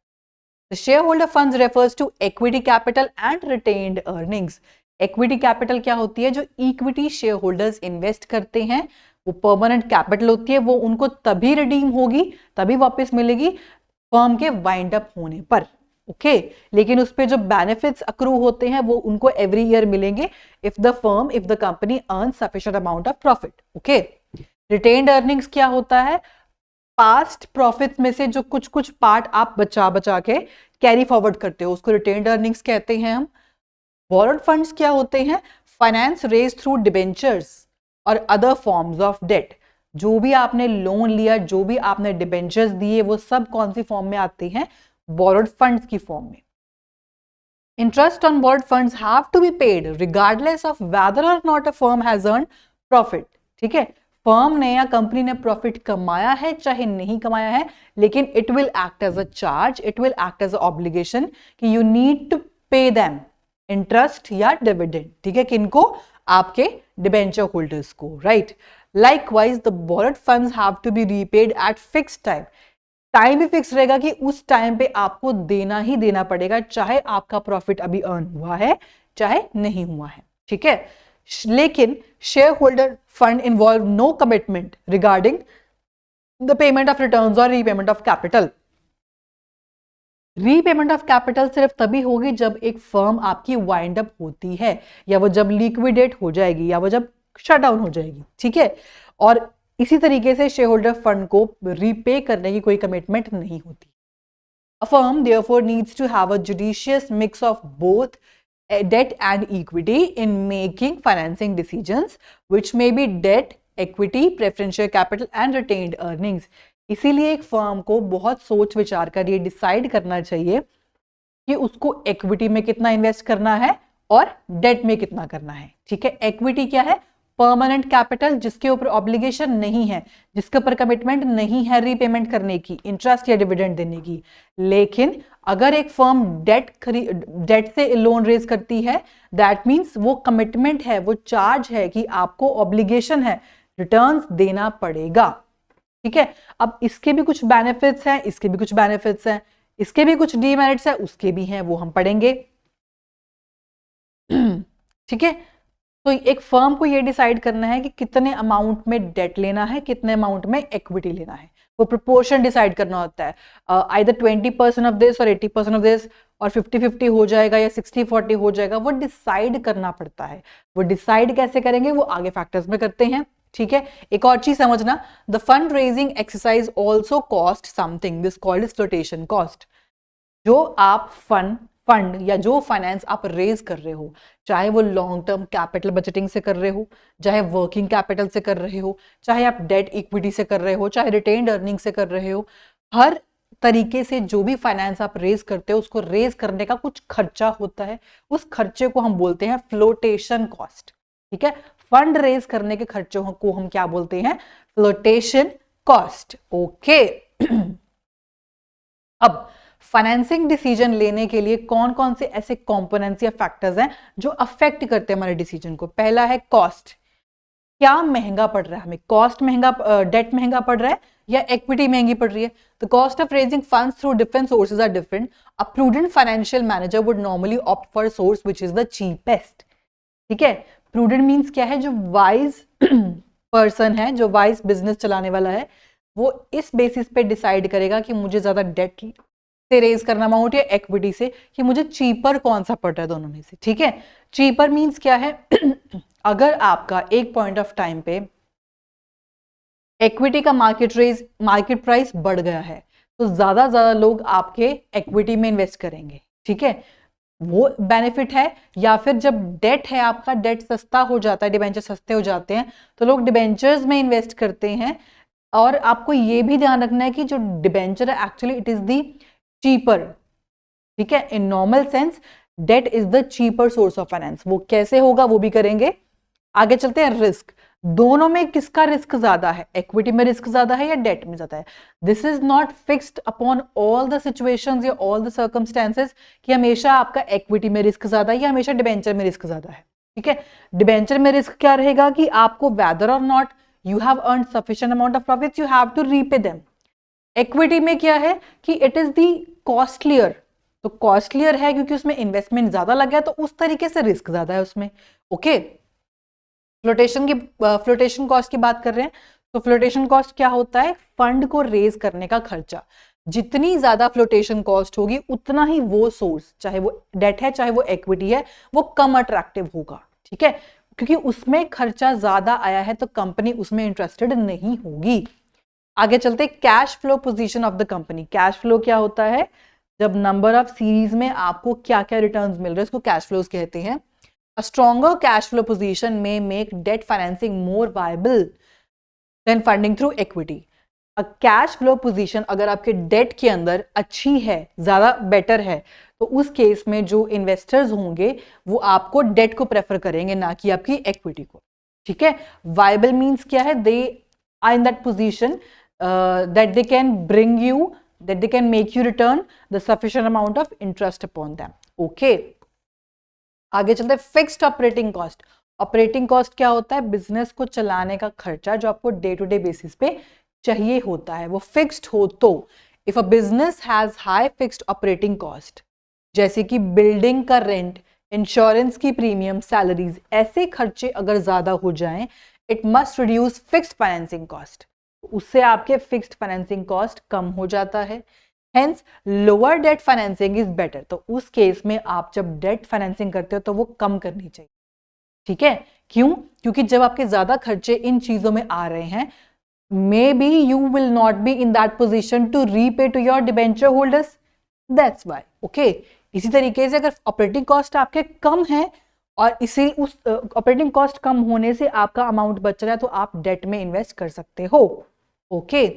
The shareholder funds refers to equity capital and retained earnings. Equity capital क्या होती है, जो equity shareholders invest करते हैं वो permanent capital होती है, वो उनको तभी redeem होगी, तभी वापस मिलेगी फर्म के वाइंड अप होने पर, ओके। लेकिन उस पे जो बेनिफिट्स अक्रू होते हैं वो उनको एवरी ईयर मिलेंगे if the company earn sufficient amount of profit, okay. Retained earnings क्या होता है, पास्ट प्रॉफिट्स में से जो कुछ कुछ पार्ट आप बचा बचा के कैरी फॉरवर्ड करते हो उसको रिटेन्ड अर्निंग्स कहते हैं हम। बोरोड फंड्स क्या होते हैं, फाइनेंस रेज थ्रू डिबेंचर्स और अदर फॉर्म्स ऑफ डेट। जो भी आपने लोन लिया, जो भी आपने डिबेंचर्स दिए, वो सब कौन सी फॉर्म में आते हैं, बोरोड फंड्स की फॉर्म में। Interest on borrowed funds have to be paid regardless of whether और not a firm has earn profit, ठीक है। फर्म ने या कंपनी ने प्रॉफिट कमाया है चाहे नहीं कमाया है, लेकिन it will act as a charge, it will act as a obligation कि you need to pay them interest या डिविडेंड, ठीक है, किनको, आपके डिबेंचर होल्डर्स को, right. Likewise the borrowed funds have to be repaid at fixed time, time भी fix रहेगा कि उस टाइम पे आपको देना ही देना पड़ेगा, चाहे आपका प्रॉफिट अभी अर्न हुआ है चाहे नहीं हुआ है, ठीक है। लेकिन share holder fund involve no commitment regarding the payment of returns or repayment of capital. Repayment of capital सिर्फ तभी होगी जब एक फर्म आपकी वाइंड अप होती है, या वो जब लिक्विडेट हो जाएगी, या वो जब शट डाउन हो जाएगी, ठीक है। और इसी तरीके से शेयर होल्डर फंड को रीपे करने की कोई कमिटमेंट नहीं होती। A firm therefore needs to have a judicious mix of both debt and equity in making financing decisions, which may be debt, equity, preferential capital and retained earnings. इसीलिए एक firm को बहुत सोच विचार कर ये डिसाइड करना चाहिए कि उसको इक्विटी में कितना इन्वेस्ट करना है और डेट में कितना करना है, ठीक है। इक्विटी क्या है, परमानेंट कैपिटल जिसके ऊपर ऑब्लिगेशन नहीं है, जिसके ऊपर कमिटमेंट नहीं है रीपेमेंट करने की, इंटरेस्ट या डिविडेंड देने की। लेकिन अगर एक फर्म डेट से लोन रेज करती है, दैट मींस वो कमिटमेंट है, वो चार्ज है कि आपको ऑब्लिगेशन है, रिटर्न्स देना पड़ेगा, ठीक है। अब इसके भी कुछ बेनिफिट्स हैं, इसके भी कुछ बेनिफिट्स हैं, इसके भी कुछ डीमेरिट्स हैं, उसके भी हैं, वो हम पढ़ेंगे, ठीक है। तो एक फर्म को ये डिसाइड करना है कि कितने अमाउंट में डेट लेना है, कितने अमाउंट में इक्विटी लेना है, वो प्रोपोर्शन डिसाइड करना होता है। आइदर 20% ऑफ दिस और 80% ऑफ दिस, और 50-50 हो जाएगा या 60-40 हो जाएगा, वो डिसाइड करना पड़ता है। वो डिसाइड कैसे करेंगे वो आगे फैक्टर्स में करते हैं, ठीक है। एक और चीज समझना, the fund raising exercise also cost something, this called is flotation cost. जो आप फंड या जो फाइनेंस आप रेज कर रहे हो, चाहे वो लॉन्ग टर्म कैपिटल बजटिंग से कर रहे हो, चाहे वर्किंग कैपिटल से कर रहे हो, चाहे आप डेट इक्विटी से कर रहे हो, चाहे रिटेन्ड अर्निंग से कर रहे हो, हर तरीके से जो भी फाइनेंस आप रेज करते हो उसको रेज करने का कुछ खर्चा होता है, उस खर्चे को हम बोलते हैं फ्लोटेशन कॉस्ट। ठीक है, फंड रेज करने के खर्चों को हम क्या बोलते हैं? Flotation cost. ओके। अब फाइनेंसिंग डिसीजन लेने के लिए कौन कौन से ऐसे कंपोनेंट्स या फैक्टर्स हैं जो अफेक्ट करते हैं हमारे डिसीजन को? पहला है कॉस्ट। क्या महंगा पड़ रहा है हमें? कॉस्ट महंगा, डेट महंगा पड़ रहा है या इक्विटी महंगी पड़ रही है? The cost of raising funds through different sources are different. A prudent financial manager would normally opt for source which is the cheapest. ठीक है, प्रूडेंट मींस क्या है? जो वाइज पर्सन है, जो वाइज बिजनेस चलाने वाला है, वो इस बेसिस पे डिसाइड करेगा कि मुझे ज्यादा डेट से रेज करना अमाउंट या इक्विटी से, कि मुझे चीपर कौन सा पड़ रहा है दोनों में से। ठीक है, चीपर मींस क्या है? अगर आपका एक पॉइंट ऑफ टाइम पे इक्विटी का मार्केट प्राइस बढ़ गया है तो ज्यादा लोग आपके इक्विटी में इन्वेस्ट करेंगे। ठीक है, वो बेनिफिट है। या फिर जब डेट है आपका, डेट सस्ता हो जाता है, डिबेंचर सस्ते हो जाते हैं तो लोग डिबेंचर्स में इन्वेस्ट करते हैं। और आपको ये भी ध्यान रखना है कि जो डिबेंचर है actually it is the cheaper. ठीक है, in normal sense debt is the cheaper source of finance. वो कैसे होगा वो भी करेंगे। आगे चलते हैं। रिस्क, दोनों में किसका रिस्क ज्यादा है? इक्विटी में रिस्क ज्यादा है या डेट में ज्यादा है? This is not fixed upon all the situations या ऑल द सर्कमस्टेंसेस कि हमेशा आपका इक्विटी में रिस्क ज्यादा है या हमेशा डिबेंचर में रिस्क ज्यादा है। ठीक है, डिबेंचर में रिस्क क्या रहेगा कि आपको वेदर और not you have earn sufficient amount of profits you have to repay them. Equity में क्या है कि इट इज दी कॉस्टलियर, तो कॉस्टलियर है क्योंकि उसमें इन्वेस्टमेंट ज्यादा लगा है तो उस तरीके से रिस्क ज्यादा है उसमें। ओके, फ्लोटेशन कॉस्ट की बात कर रहे हैं तो फ्लोटेशन कॉस्ट क्या होता है? फंड को रेज करने का खर्चा। जितनी ज्यादा फ्लोटेशन कॉस्ट होगी उतना ही वो सोर्स, चाहे वो डेट है चाहे वो इक्विटी है, वो कम अट्रैक्टिव होगा। ठीक है, क्योंकि उसमें खर्चा ज्यादा आया है तो कंपनी उसमें इंटरेस्टेड नहीं होगी। आगे चलते, cash flow position of the company. Cash flow क्या होता है? जब नंबर ऑफ सीरीज में आपको क्या क्या रिटर्न्स मिल रहे हैं उसको कैश फ्लोज कहते हैं। A stronger cash flow position may make debt financing more viable than funding through equity. A cash flow position अगर आपके डेट के अंदर अच्छी है, ज्यादा बेटर है, तो उस केस में जो इन्वेस्टर्स होंगे वो आपको डेट को प्रेफर करेंगे ना कि आपकी इक्विटी को। ठीक है, वाइबल मींस क्या है? They are in that position that they can bring you, that they can make you return the sufficient amount of interest upon them. Okay. आगे चलते हैं। Fixed operating cost. Operating cost क्या होता है? Business को चलाने का खर्चा जो आपको डे टू डे बेसिस पे चाहिए होता है, वो फिक्स्ड हो तो if a business has high fixed operating cost, जैसे कि बिल्डिंग का रेंट, इंश्योरेंस की प्रीमियम, सैलरीज, ऐसे खर्चे अगर ज्यादा हो जाएं, it must reduce fixed financing cost. उससे आपके फिक्स्ड फाइनेंसिंग कॉस्ट कम हो जाता है। Hence lower debt financing is better. तो उस केस में आप जब डेट फाइनेंसिंग करते हो तो वो कम करनी चाहिए। ठीक है, क्यों? क्योंकि जब आपके ज्यादा खर्चे इन चीजों में आ रहे हैं, maybe you will not be in that position to repay to your debenture holders, that's why. Okay, इसी तरीके से अगर ऑपरेटिंग कॉस्ट आपके कम है और इसी उस ऑपरेटिंग कॉस्ट कम होने से आपका अमाउंट बच रहा है तो आप डेट में इन्वेस्ट कर सकते हो। ओके,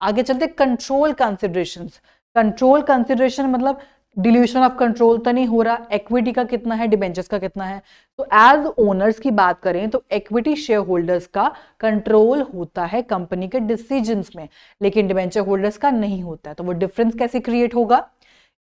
आगे चलते। Control considerations. कंट्रोल कंसिडरेशन मतलब डिल्यूशन ऑफ कंट्रोल तो नहीं हो रहा, इक्विटी का कितना है, डिबेंचर्स का कितना है। तो एज ओनर्स की बात करें तो इक्विटी शेयर होल्डर्स का कंट्रोल होता है कंपनी के डिसीजंस में, लेकिन डिबेंचर होल्डर्स का नहीं होता है। तो वो डिफरेंस कैसे क्रिएट होगा?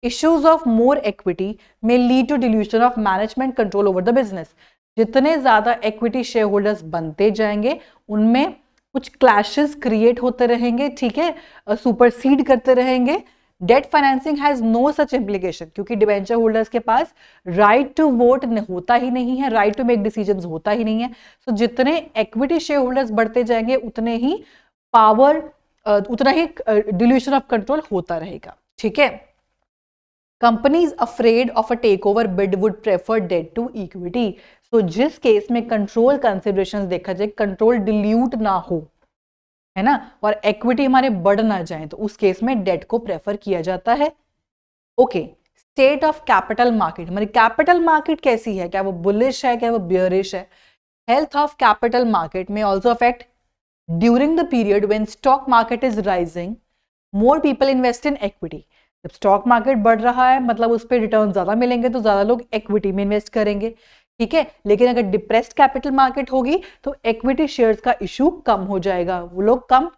Issues of more equity may lead to dilution of management control over the business. जितने ज्यादा equity shareholders बनते जाएंगे उनमें कुछ clashes create होते रहेंगे। ठीक है, supersede करते रहेंगे। Debt financing has no such implication क्योंकि डिबेंचर होल्डर्स के पास right to vote होता ही नहीं है, right to make decisions होता ही नहीं है। So जितने equity shareholders बढ़ते जाएंगे उतने ही power, उतना ही dilution of control होता रहेगा। ठीक है, companies afraid of a take over bid would prefer debt to equity. तो जिस केस में कंट्रोल कंसिडरेशंस देखा जाए, कंट्रोल डिल्यूट ना हो, है ना, और इक्विटी हमारे बढ़ ना जाए, तो उस केस में डेट को प्रेफर किया जाता है। Okay, state of capital market. हमारी कैपिटल मार्केट कैसी है? क्या वो बुलिश है, क्या वो बियरिश है? हेल्थ ऑफ कैपिटल मार्केट में also affect during the period when stock market is rising, more people invest in equity. जब स्टॉक मार्केट बढ़ रहा है मतलब उस पर रिटर्न ज्यादा मिलेंगे तो ज्यादा लोग इक्विटी में इन्वेस्ट करेंगे, ठीक है। लेकिन अगर डिप्रेस्ड कैपिटल मार्केट होगी तो इक्विटी शेयर्स का इशू कम हो जाएगा, वो लोग कम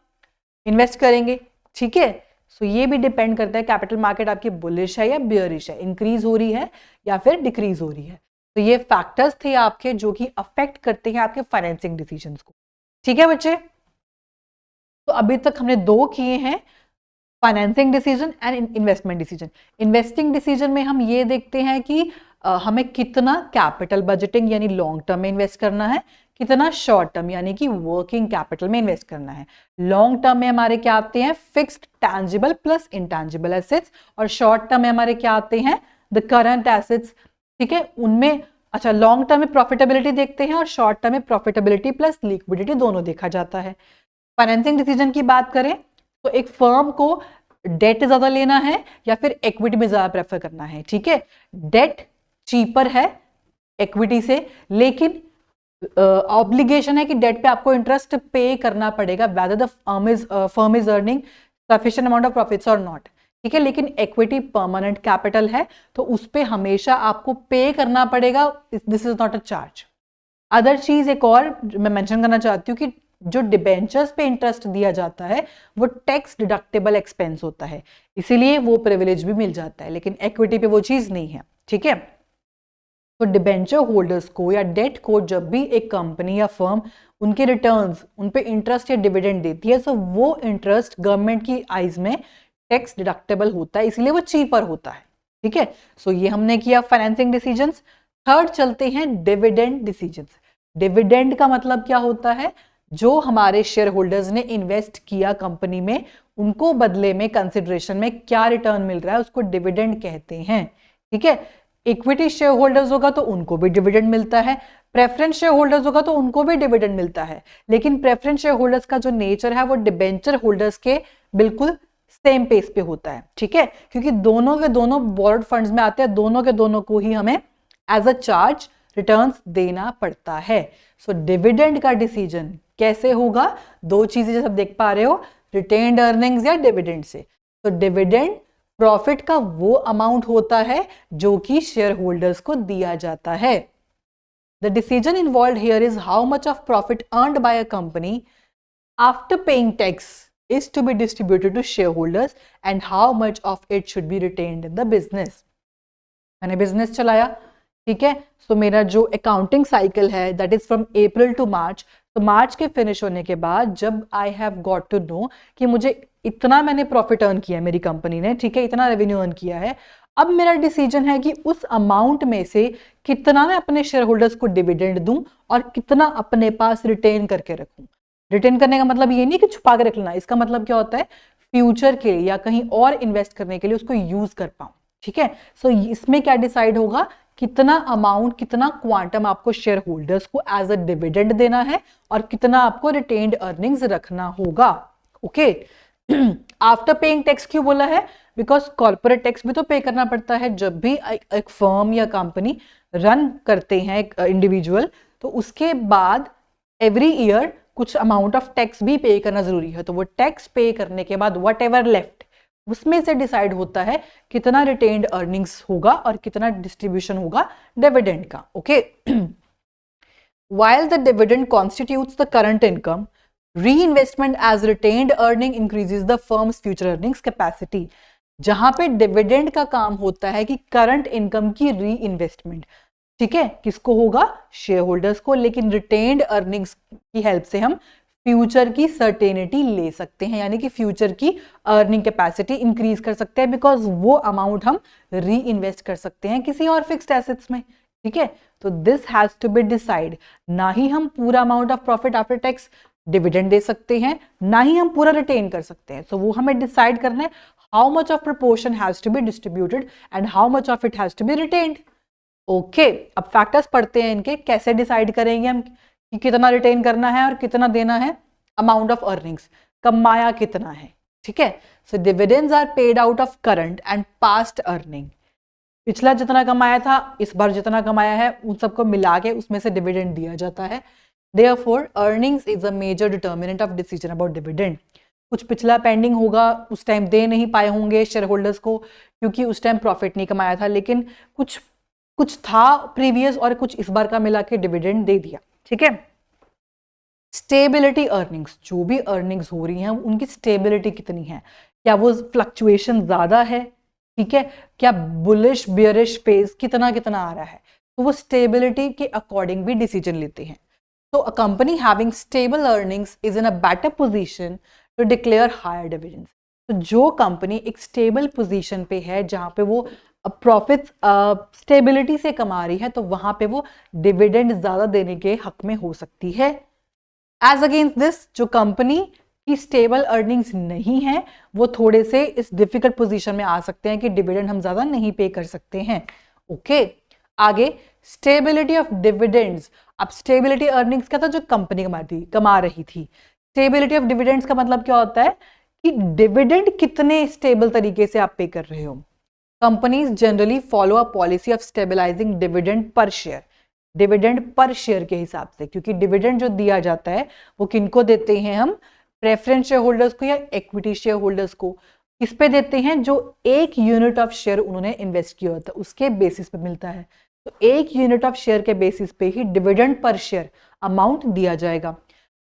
इन्वेस्ट करेंगे, ठीक है। सो ये भी डिपेंड करता है कैपिटल मार्केट आपकी बुलिश है या बियरिश है, इंक्रीज हो रही है या फिर डिक्रीज हो रही है। तो ये फैक्टर्स थे आपके जो कि अफेक्ट करते हैं आपके फाइनेंसिंग डिसीजंस को, ठीक है बच्चे। तो अभी तक हमने दो किए हैं, financing decision and investment decision. Investing decision में हम ये देखते हैं कि हमें कितना कैपिटल बजटिंग यानी लॉन्ग टर्म में इन्वेस्ट करना है, कितना शॉर्ट टर्म यानी कि वर्किंग कैपिटल में इन्वेस्ट करना है। लॉन्ग टर्म में हमारे क्या आते हैं, fixed tangible plus intangible assets, और शॉर्ट टर्म में हमारे क्या आते हैं, द करंट एसेट्स, ठीक है। उनमें अच्छा लॉन्ग टर्म में प्रॉफिटेबिलिटी देखते हैं और शॉर्ट टर्म में प्रॉफिटेबिलिटी प्लस लिक्विडिटी दोनों देखा जाता है। फाइनेंसिंग डिसीजन की बात करें तो एक फर्म को डेट ज्यादा लेना है या फिर इक्विटी में ज्यादा प्रेफर करना है, ठीक है। डेट चीपर है इक्विटी से, लेकिन ऑब्लिगेशन है कि डेट पे आपको इंटरेस्ट पे करना पड़ेगा whether the firm is earning sufficient amount of profits और नॉट, ठीक है। लेकिन इक्विटी परमानेंट कैपिटल है तो उस पे हमेशा आपको पे करना पड़ेगा, this is not a charge. Other चीज एक और मैं मेंशन करना चाहती हूँ कि जो डिबेंचर्स पे इंटरेस्ट दिया जाता है वो टैक्स डिडक्टेबल एक्सपेंस होता है, इसीलिए वो प्रिविलेज भी मिल जाता है, लेकिन इक्विटी पे वो चीज नहीं है, ठीक है। तो डिबेंचर होल्डर्स को या डेट को जब भी एक कंपनी या फर्म उनके रिटर्न्स उन पे इंटरेस्ट या डिविडेंड देती है तो वो इंटरेस्ट गवर्नमेंट की आइज में टैक्स डिडक्टेबल होता है, इसलिए वो चीपर होता है, ठीक है। सो ये हमने किया फाइनेंसिंग डिसीजंस। थर्ड चलते हैं डिविडेंड डिसीजंस। डिविडेंड का मतलब क्या होता है, जो हमारे शेयर होल्डर्स ने इन्वेस्ट किया कंपनी में उनको बदले में कंसिडरेशन में क्या रिटर्न मिल रहा है उसको डिविडेंड कहते हैं, ठीक है। इक्विटी शेयर होल्डर्स होगा तो उनको भी डिविडेंड मिलता है, प्रेफरेंस शेयर होल्डर्स होगा तो उनको भी डिविडेंड मिलता है, लेकिन प्रेफरेंस शेयर होल्डर्स का जो नेचर है वो डिबेंचर होल्डर्स के बिल्कुल सेम पेस पे होता है, ठीक है, क्योंकि दोनों के दोनों बोर्ड फंड्स में आते हैं, दोनों के दोनों को ही हमें एज अ चार्ज रिटर्न्स देना पड़ता है। सो डिविडेंड का डिसीजन कैसे होगा, दो चीजें जैसे आप देख पा रहे हो, रिटेन्ड अर्निंग्स या डिविडेंड से। तो डिविडेंड प्रॉफिट का वो अमाउंट होता है जो कि शेयर होल्डर्स को दिया जाता है। The decision involved here is how much of profit earned by a company after paying tax is to be distributed to shareholders and how much of it should be retained in the business। मैंने business चलाया, ठीक है। सो मेरा जो accounting cycle है that is from April to March, तो मार्च के फिनिश होने के बाद जब I have got to know कि मुझे इतना मैंने प्रॉफिट अर्न किया है मेरी कंपनी ने, ठीक है, इतना रेवेन्यू अर्न किया है, अब मेरा डिसीजन है कि उस अमाउंट में से कितना मैं अपने शेयर होल्डर्स को डिविडेंड दूं और कितना अपने पास रिटेन करके रखूं। रिटेन करने का मतलब ये नहीं कि छुपा के रख लेना, इसका मतलब क्या होता है, फ्यूचर के लिए या कहीं और इन्वेस्ट करने के लिए उसको यूज कर पाऊं, ठीक है। सो इसमें क्या डिसाइड होगा, कितना अमाउंट, कितना क्वांटम आपको शेयर होल्डर्स को एज अ डिविडेंड देना है और कितना आपको रिटेन्ड अर्निंग्स रखना होगा, ओके। आफ्टर पेइंग टैक्स क्यों बोला है, बिकॉज कॉर्पोरेट टैक्स भी तो पे करना पड़ता है जब भी एक फर्म या कंपनी रन करते हैं एक इंडिविजुअल, तो उसके बाद एवरी ईयर कुछ अमाउंट ऑफ टैक्स भी पे करना जरूरी है। तो वो टैक्स पे करने के बाद वट एवर लेफ्ट उसमें से डिसाइड होता है कितना रिटेन्ड अर्निंग्स होगा और कितना डिस्ट्रीब्यूशन होगा डिविडेंड का, okay. While the dividend constitutes the current income, reinvestment as retained earning increases the firm's future earnings capacity। जहां पे डिविडेंड का काम होता है कि करंट इनकम की री इन्वेस्टमेंट, ठीक है, किसको होगा, शेयर होल्डर्स को, लेकिन रिटेन्ड अर्निंग्स की हेल्प से हम फ्यूचर की सर्टेनिटी ले सकते हैं, यानी कि फ्यूचर की अर्निंग कैपेसिटी इंक्रीज कर सकते हैं, बिकॉज वो अमाउंट हम री इन्वेस्ट कर सकते हैं किसी और फिक्स्ड एसेट्स में, ठीक है। तो this has to be decide, ना ही हम पूरा amount of profit after tax dividend दे सकते हैं, ना ही हम पूरा रिटेन कर सकते हैं। सो वो हमें डिसाइड करना है how much of proportion has to be distributed and how much of it has to be retained, okay. अब फैक्टर्स पढ़ते हैं इनके, कैसे डिसाइड करेंगे हम कि कितना रिटेन करना है और कितना देना है, अमाउंट ऑफ अर्निंग्स, कमाया कितना है, ठीक है। So dividends are paid out of current and past earning, पिछला जितना कमाया था इस बार जितना कमाया है उन सबको मिला के उसमें से डिविडेंड दिया जाता है। Therefore, earnings is a major determinant of decision about dividend। कुछ पिछला पेंडिंग होगा, उस टाइम दे नहीं पाए होंगे शेयर होल्डर्स को क्योंकि उस टाइम प्रॉफिट नहीं कमाया था, लेकिन कुछ था प्रीवियस और कुछ इस बार का मिला के डिविडेंड दे दिया। ठीक है। स्टेबिलिटी अर्निंग्स, जो भी अर्निंग्स हो रही हैं उनकी स्टेबिलिटी कितनी है, क्या वो फ्लक्चुएशन ज्यादा है, ठीक है, क्या बुलिश बियरिश फेज कितना कितना आ रहा है, तो वो स्टेबिलिटी के अकॉर्डिंग भी डिसीजन लेते हैं। तो a company having stable earnings is in a better position to declare higher dividends. तो जो कंपनी एक स्टेबल पोजीशन पे है जहां पे वो प्रॉफिट स्टेबिलिटी से कमा रही है, तो वहां पे वो डिविडेंड ज्यादा देने के हक में हो सकती है। एज अगेंस्ट दिस, जो कंपनी की स्टेबल अर्निंग्स नहीं है वो थोड़े से इस डिफिकल्ट पोजीशन में आ सकते हैं कि डिविडेंड हम ज्यादा नहीं पे कर सकते हैं। ओके आगे, स्टेबिलिटी ऑफ डिविडेंड्स। अब स्टेबिलिटी अर्निंग्स क्या था, जो कंपनी कमा रही थी। स्टेबिलिटी ऑफ डिविडेंड्स का मतलब क्या होता है कि डिविडेंड कितने स्टेबल तरीके से आप पे कर रहे हो। Companies generally follow a policy of stabilising dividend per share, dividend per share के हिसाब से, क्योंकि डिविडेंड जो दिया जाता है वो किनको देते हैं हम, प्रेफरेंस शेयर होल्डर्स को या इक्विटी शेयर होल्डर्स को। किस पे देते हैं, जो एक यूनिट ऑफ शेयर उन्होंने इन्वेस्ट किया होता है उसके बेसिस पे मिलता है। तो एक यूनिट ऑफ शेयर के बेसिस पे ही डिविडेंड पर शेयर अमाउंट दिया जाएगा।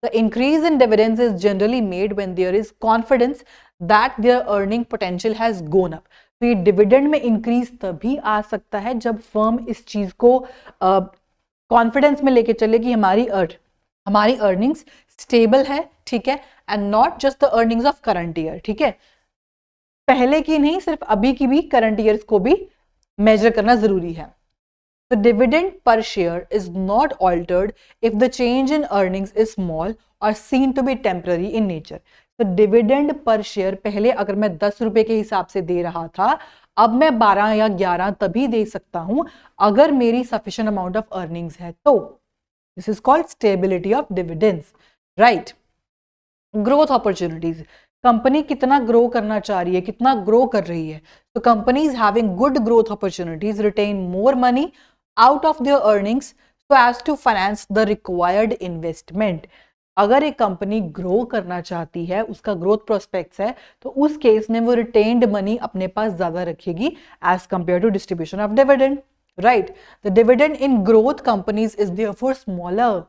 The increase in dividends is generally made when there is confidence that their earning potential has gone up. तो ये डिविडेंड में इंक्रीज तभी आ सकता है जब फर्म इस चीज को कॉन्फिडेंस में लेके चले कि हमारी अर्निंग्स स्टेबल है, ठीक है, and not just the earnings of current year. ठीक है, पहले की नहीं, सिर्फ अभी की भी करंट ईयर्स को भी मेजर करना जरूरी है। The dividend per share is not altered if the change in earnings is small or seen to be temporary in nature. तो डिविडेंड पर शेयर पहले अगर मैं 10 रुपए के हिसाब से दे रहा था, अब मैं 12 या 11 तभी दे सकता हूं अगर मेरी सफिशिएंट अमाउंट ऑफ अर्निंग्स है। तो this is called stability of dividends, right. Growth opportunities, company कितना ग्रो करना चाह रही है, कितना ग्रो कर रही है। तो companies having good growth opportunities retain more money out of their earnings so as to finance the required investment. अगर एक कंपनी ग्रो करना चाहती है, उसका ग्रोथ प्रोस्पेक्ट्स है, तो उस केस में वो रिटेन्ड मनी अपने पास ज्यादा रखेगी as compare to distribution of dividend, right. The dividend in growth companies is therefore smaller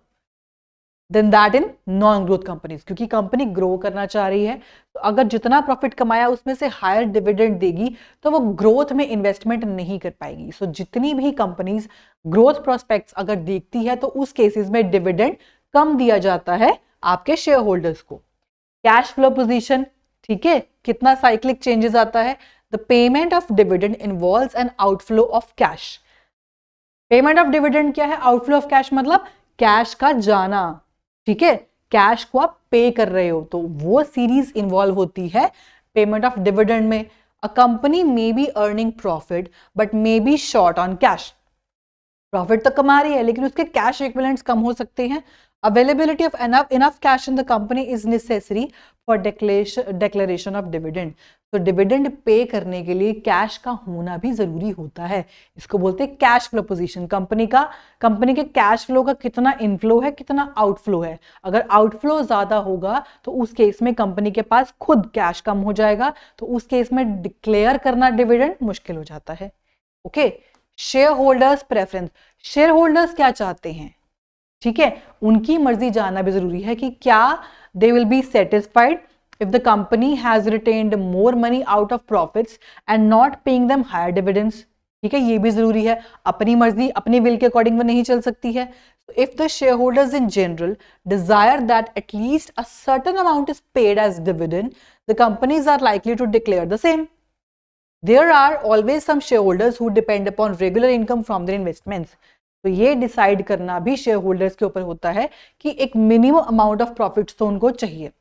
than that in non growth companies, क्योंकि कंपनी ग्रो करना चाह रही है, तो अगर जितना प्रॉफिट कमाया उसमें से हायर डिविडेंड देगी तो वो ग्रोथ में इन्वेस्टमेंट नहीं कर पाएगी। सो जितनी भी कंपनीज ग्रोथ प्रोस्पेक्ट्स अगर देखती है तो उस केसेस में डिविडेंड कम दिया जाता है आपके शेयर होल्डर्स को। कैश फ्लो पोजीशन, ठीक है, कितना साइक्लिक चेंजेस आता है। The payment of dividend involves an outflow of cash. Payment of dividend क्या है, आउटफ्लो ऑफ कैश मतलब कैश का जाना, ठीक है, कैश को आप पे कर रहे हो, तो वो सीरीज इन्वॉल्व होती है पेमेंट ऑफ डिविडेंड में। A company may be earning profit but may be short on cash. Profit तो कमा रही है लेकिन उसके कैश इक्विवेलेंट्स कम हो सकते हैं। Availability of enough cash in the company is necessary for declaration of dividend. तो डिविडेंड पे करने के लिए कैश का होना भी जरूरी होता है। इसको बोलते हैं कैश फ्लो पोजीशन। कंपनी के कैश फ्लो का कितना इनफ्लो है, कितना आउटफ्लो है। अगर आउटफ्लो ज्यादा होगा तो उस केस में कंपनी के पास खुद कैश कम हो जाएगा, तो उस केस में डिक्लेयर करना डिविडेंड मुश्किल हो जाता है। Okay, share holders preference, share holders क्या चाहते हैं, ठीक है, उनकी मर्जी जानना भी जरूरी है कि क्या दे will be satisfied if the company has retained more money out of profits and not paying them higher dividends. ठीक है, ये भी जरूरी है, अपनी मर्जी अपनी विल के अकॉर्डिंग वो नहीं चल सकती है। If the shareholders in general desire that at least a certain amount is paid as dividend, the companies are likely to declare the same. There are always some shareholders who depend upon regular income from their investments. तो ये decide करना भी share holders के ऊपर होता है कि एक मिनिमम अमाउंट ऑफ प्रॉफिट्स तो उनको चाहिए।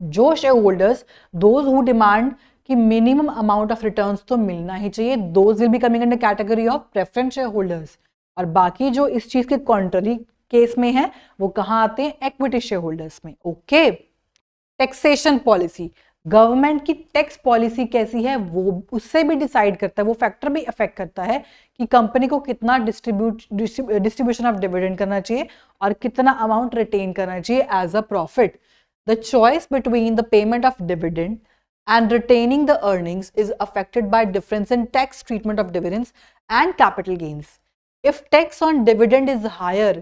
जो share holders those who demand कि मिनिमम अमाउंट ऑफ रिटर्न्स तो मिलना ही चाहिए, those will be coming in the category of preference share holders. और बाकी जो इस चीज के कॉन्ट्ररी केस में है वो कहाँ आते हैं, इक्विटी शेयर होल्डर्स में। ओके, टैक्सेशन पॉलिसी, गवर्नमेंट की टैक्स पॉलिसी कैसी है वो उससे भी डिसाइड करता है, वो फैक्टर भी अफेक्ट करता है कि कंपनी को कितना डिस्ट्रीब्यूशन ऑफ डिविडेंड करना चाहिए और कितना अमाउंट रिटेन करना चाहिए as a profit. The choice between the payment of dividend and retaining the earnings is affected by difference in tax treatment of dividends and capital gains. If tax on dividend is higher,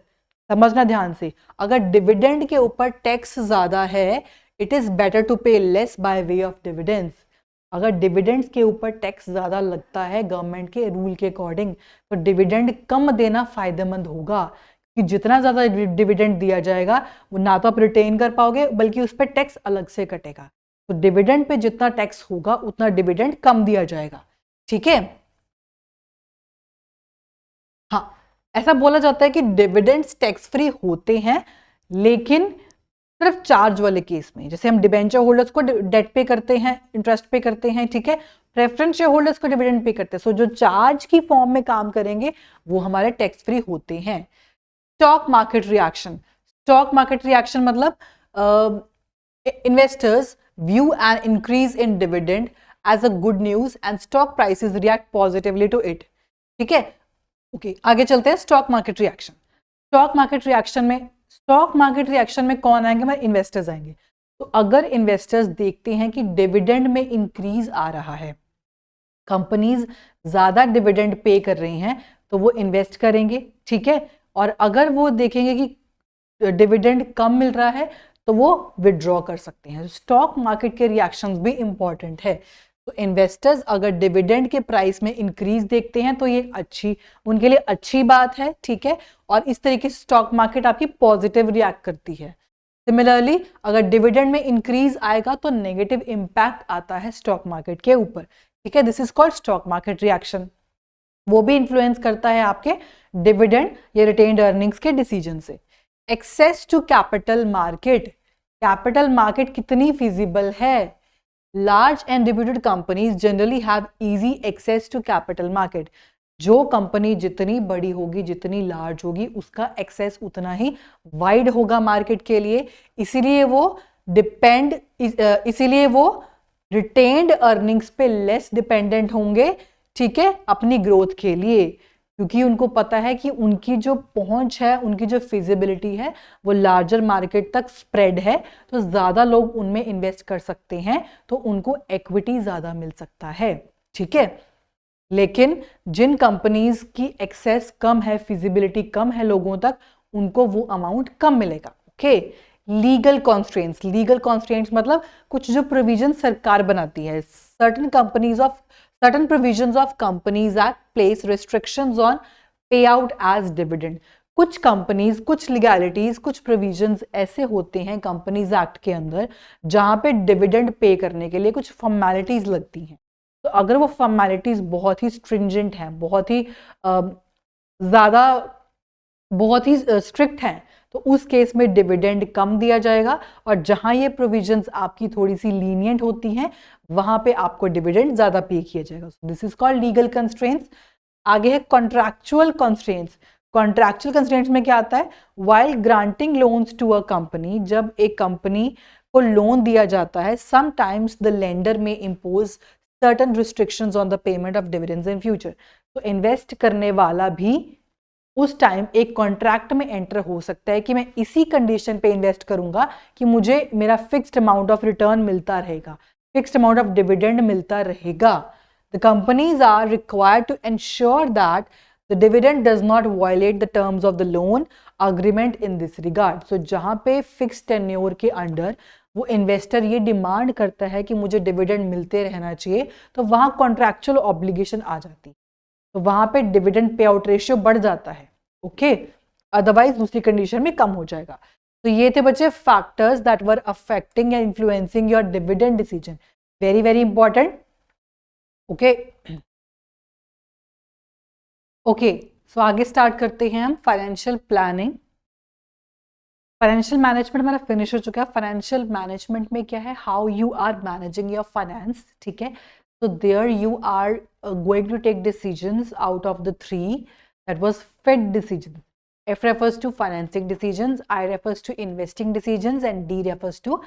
समझना ध्यान से, अगर dividend के ऊपर tax ज्यादा है, it is better to पे less by way of dividends. अगर डिविडेंड्स के ऊपर टैक्स ज्यादा लगता है गवर्नमेंट के रूल के अकॉर्डिंग, तो डिविडेंड कम देना फायदेमंद होगा, कि जितना ज्यादा डिविडेंड दिया जाएगा वो ना तो आप रिटेन कर पाओगे बल्कि उस पर टैक्स अलग से कटेगा. तो डिविडेंड पे जितना टैक्स होगा उतना डिविडेंड कम दिया जाएगा. ठीक है. हाँ, ऐसा बोला जाता है कि डिविडेंड्स टैक्स फ्री होते हैं, लेकिन सिर्फ चार्ज वाले केस में. जैसे हम डिबेंचर होल्डर्स को डेट पे करते हैं, इंटरेस्ट पे करते हैं, ठीक है, प्रेफरेंस शेयर होल्डर्स को डिविडेंड पे करते हैं. सो जो चार्ज की फॉर्म में काम करेंगे वो हमारे टैक्स फ्री होते हैं. Stock market reaction. Stock market reaction मतलब investors view an increase in dividend as a good news and stock prices react positively to it. ठीक है. ओके, आगे चलते हैं. Stock market reaction. Stock market reaction में कौन आएंगे? हमारे इन्वेस्टर्स आएंगे. तो अगर इन्वेस्टर्स देखते हैं कि डिविडेंड में इंक्रीज आ रहा है, कंपनीज ज्यादा डिविडेंड पे कर रही हैं, तो वो इन्वेस्ट करेंगे. ठीक है. और अगर वो देखेंगे कि डिविडेंड कम मिल रहा है तो वो विड्रॉ कर सकते हैं. स्टॉक मार्केट के रिएक्शंस भी इंपॉर्टेंट है. तो इन्वेस्टर्स अगर डिविडेंड के प्राइस में इंक्रीज देखते हैं तो ये उनके लिए अच्छी बात है. ठीक है. और इस तरीके से स्टॉक मार्केट आपकी पॉजिटिव रिएक्ट करती है. सिमिलरली अगर डिविडेंड में इंक्रीज आएगा तो नेगेटिव इंपैक्ट आता है स्टॉक मार्केट के ऊपर. ठीक है. This is called stock market reaction. वो भी इन्फ्लुएंस करता है आपके डिविडेंड या रिटेन्ड अर्निंग्स के डिसीजन से. Access to capital market. Capital market कितनी फिजिबल है? Large and reputed companies generally have easy access to capital market. जो कंपनी जितनी बड़ी होगी, जितनी लार्ज होगी, उसका एक्सेस उतना ही वाइड होगा मार्केट के लिए. इसीलिए वो रिटेन्ड अर्निंग्स पे लेस डिपेंडेंट होंगे. ठीक है, अपनी ग्रोथ के लिए, क्योंकि उनको पता है कि उनकी जो पहुंच है, उनकी जो फिजिबिलिटी है वो लार्जर मार्केट तक स्प्रेड है, तो ज्यादा लोग उनमें इन्वेस्ट कर सकते हैं, तो उनको इक्विटी ज्यादा मिल सकता है. ठीक है. लेकिन जिन कंपनीज की एक्सेस कम है, फिजिबिलिटी कम है लोगों तक, उनको वो अमाउंट कम मिलेगा. ओके. लीगल कॉन्स्ट्रेंट्स मतलब कुछ जो प्रोविजन सरकार बनाती है. Certain provisions of Companies Act place restrictions on payout as dividend. कुछ कंपनीज, कुछ लीगैलिटीज, कुछ प्रोविजंस ऐसे होते हैं कंपनीज एक्ट के अंदर जहां पे डिविडेंड पे करने के लिए कुछ फॉर्मेलिटीज लगती हैं. तो अगर वो फॉर्मेलिटीज बहुत ही स्ट्रिंजेंट हैं, बहुत ही ज्यादा, बहुत ही स्ट्रिक्ट हैं, तो उस केस में डिविडेंड कम दिया जाएगा. और जहां ये प्रोविजंस आपकी थोड़ी सी लीनियंट होती हैं, वहां पे आपको डिविडेंड ज्यादा पे किया जाएगा. This is called legal constraints. आगे है कॉन्ट्रैक्चुअल कंस्ट्रेंट्स. कॉन्ट्रैक्चुअल कंस्ट्रेंट्स में क्या आता है? While granting loans to a company, जब एक कंपनी को लोन दिया जाता है, sometimes the lender may impose certain restrictions on the payment of dividends in future. तो इन्वेस्ट करने वाला भी उस टाइम एक कॉन्ट्रैक्ट में एंटर हो सकता है कि मैं इसी कंडीशन पे इन्वेस्ट करूंगा कि मुझे मेरा फिक्स्ड अमाउंट ऑफ रिटर्न मिलता रहेगा, फिक्स्ड अमाउंट ऑफ डिविडेंड मिलता रहेगा. The companies are required to ensure that the dividend does not violate the terms of the loan agreement in this regard. So जहां पे फिक्स्ड टेन्योर के under वो investor ये demand करता है कि मुझे डिविडेंड मिलते रहना चाहिए, तो वहां कॉन्ट्रैक्चुअल ऑब्लिगेशन आ जाती है, तो वहां पे डिविडेंड पे आउट रेशियो बढ़ जाता है. ओके. अदरवाइज दूसरी कंडीशन में कम हो जाएगा. तो ये थे बच्चे फैक्टर्स दैट वर अफेक्टिंग या influencing your dividend decision. Very very important. Okay. Okay, so आगे स्टार्ट करते हैं हम फाइनेंशियल प्लानिंग. फाइनेंशियल मैनेजमेंट हमारा फिनिश हो चुका है. फाइनेंशियल मैनेजमेंट में क्या है? How you are managing your finance. ठीक है. So there you are going to take decisions out of the three. That was FID decisions. F refers to financing decisions, I refers to investing decisions, and D refers to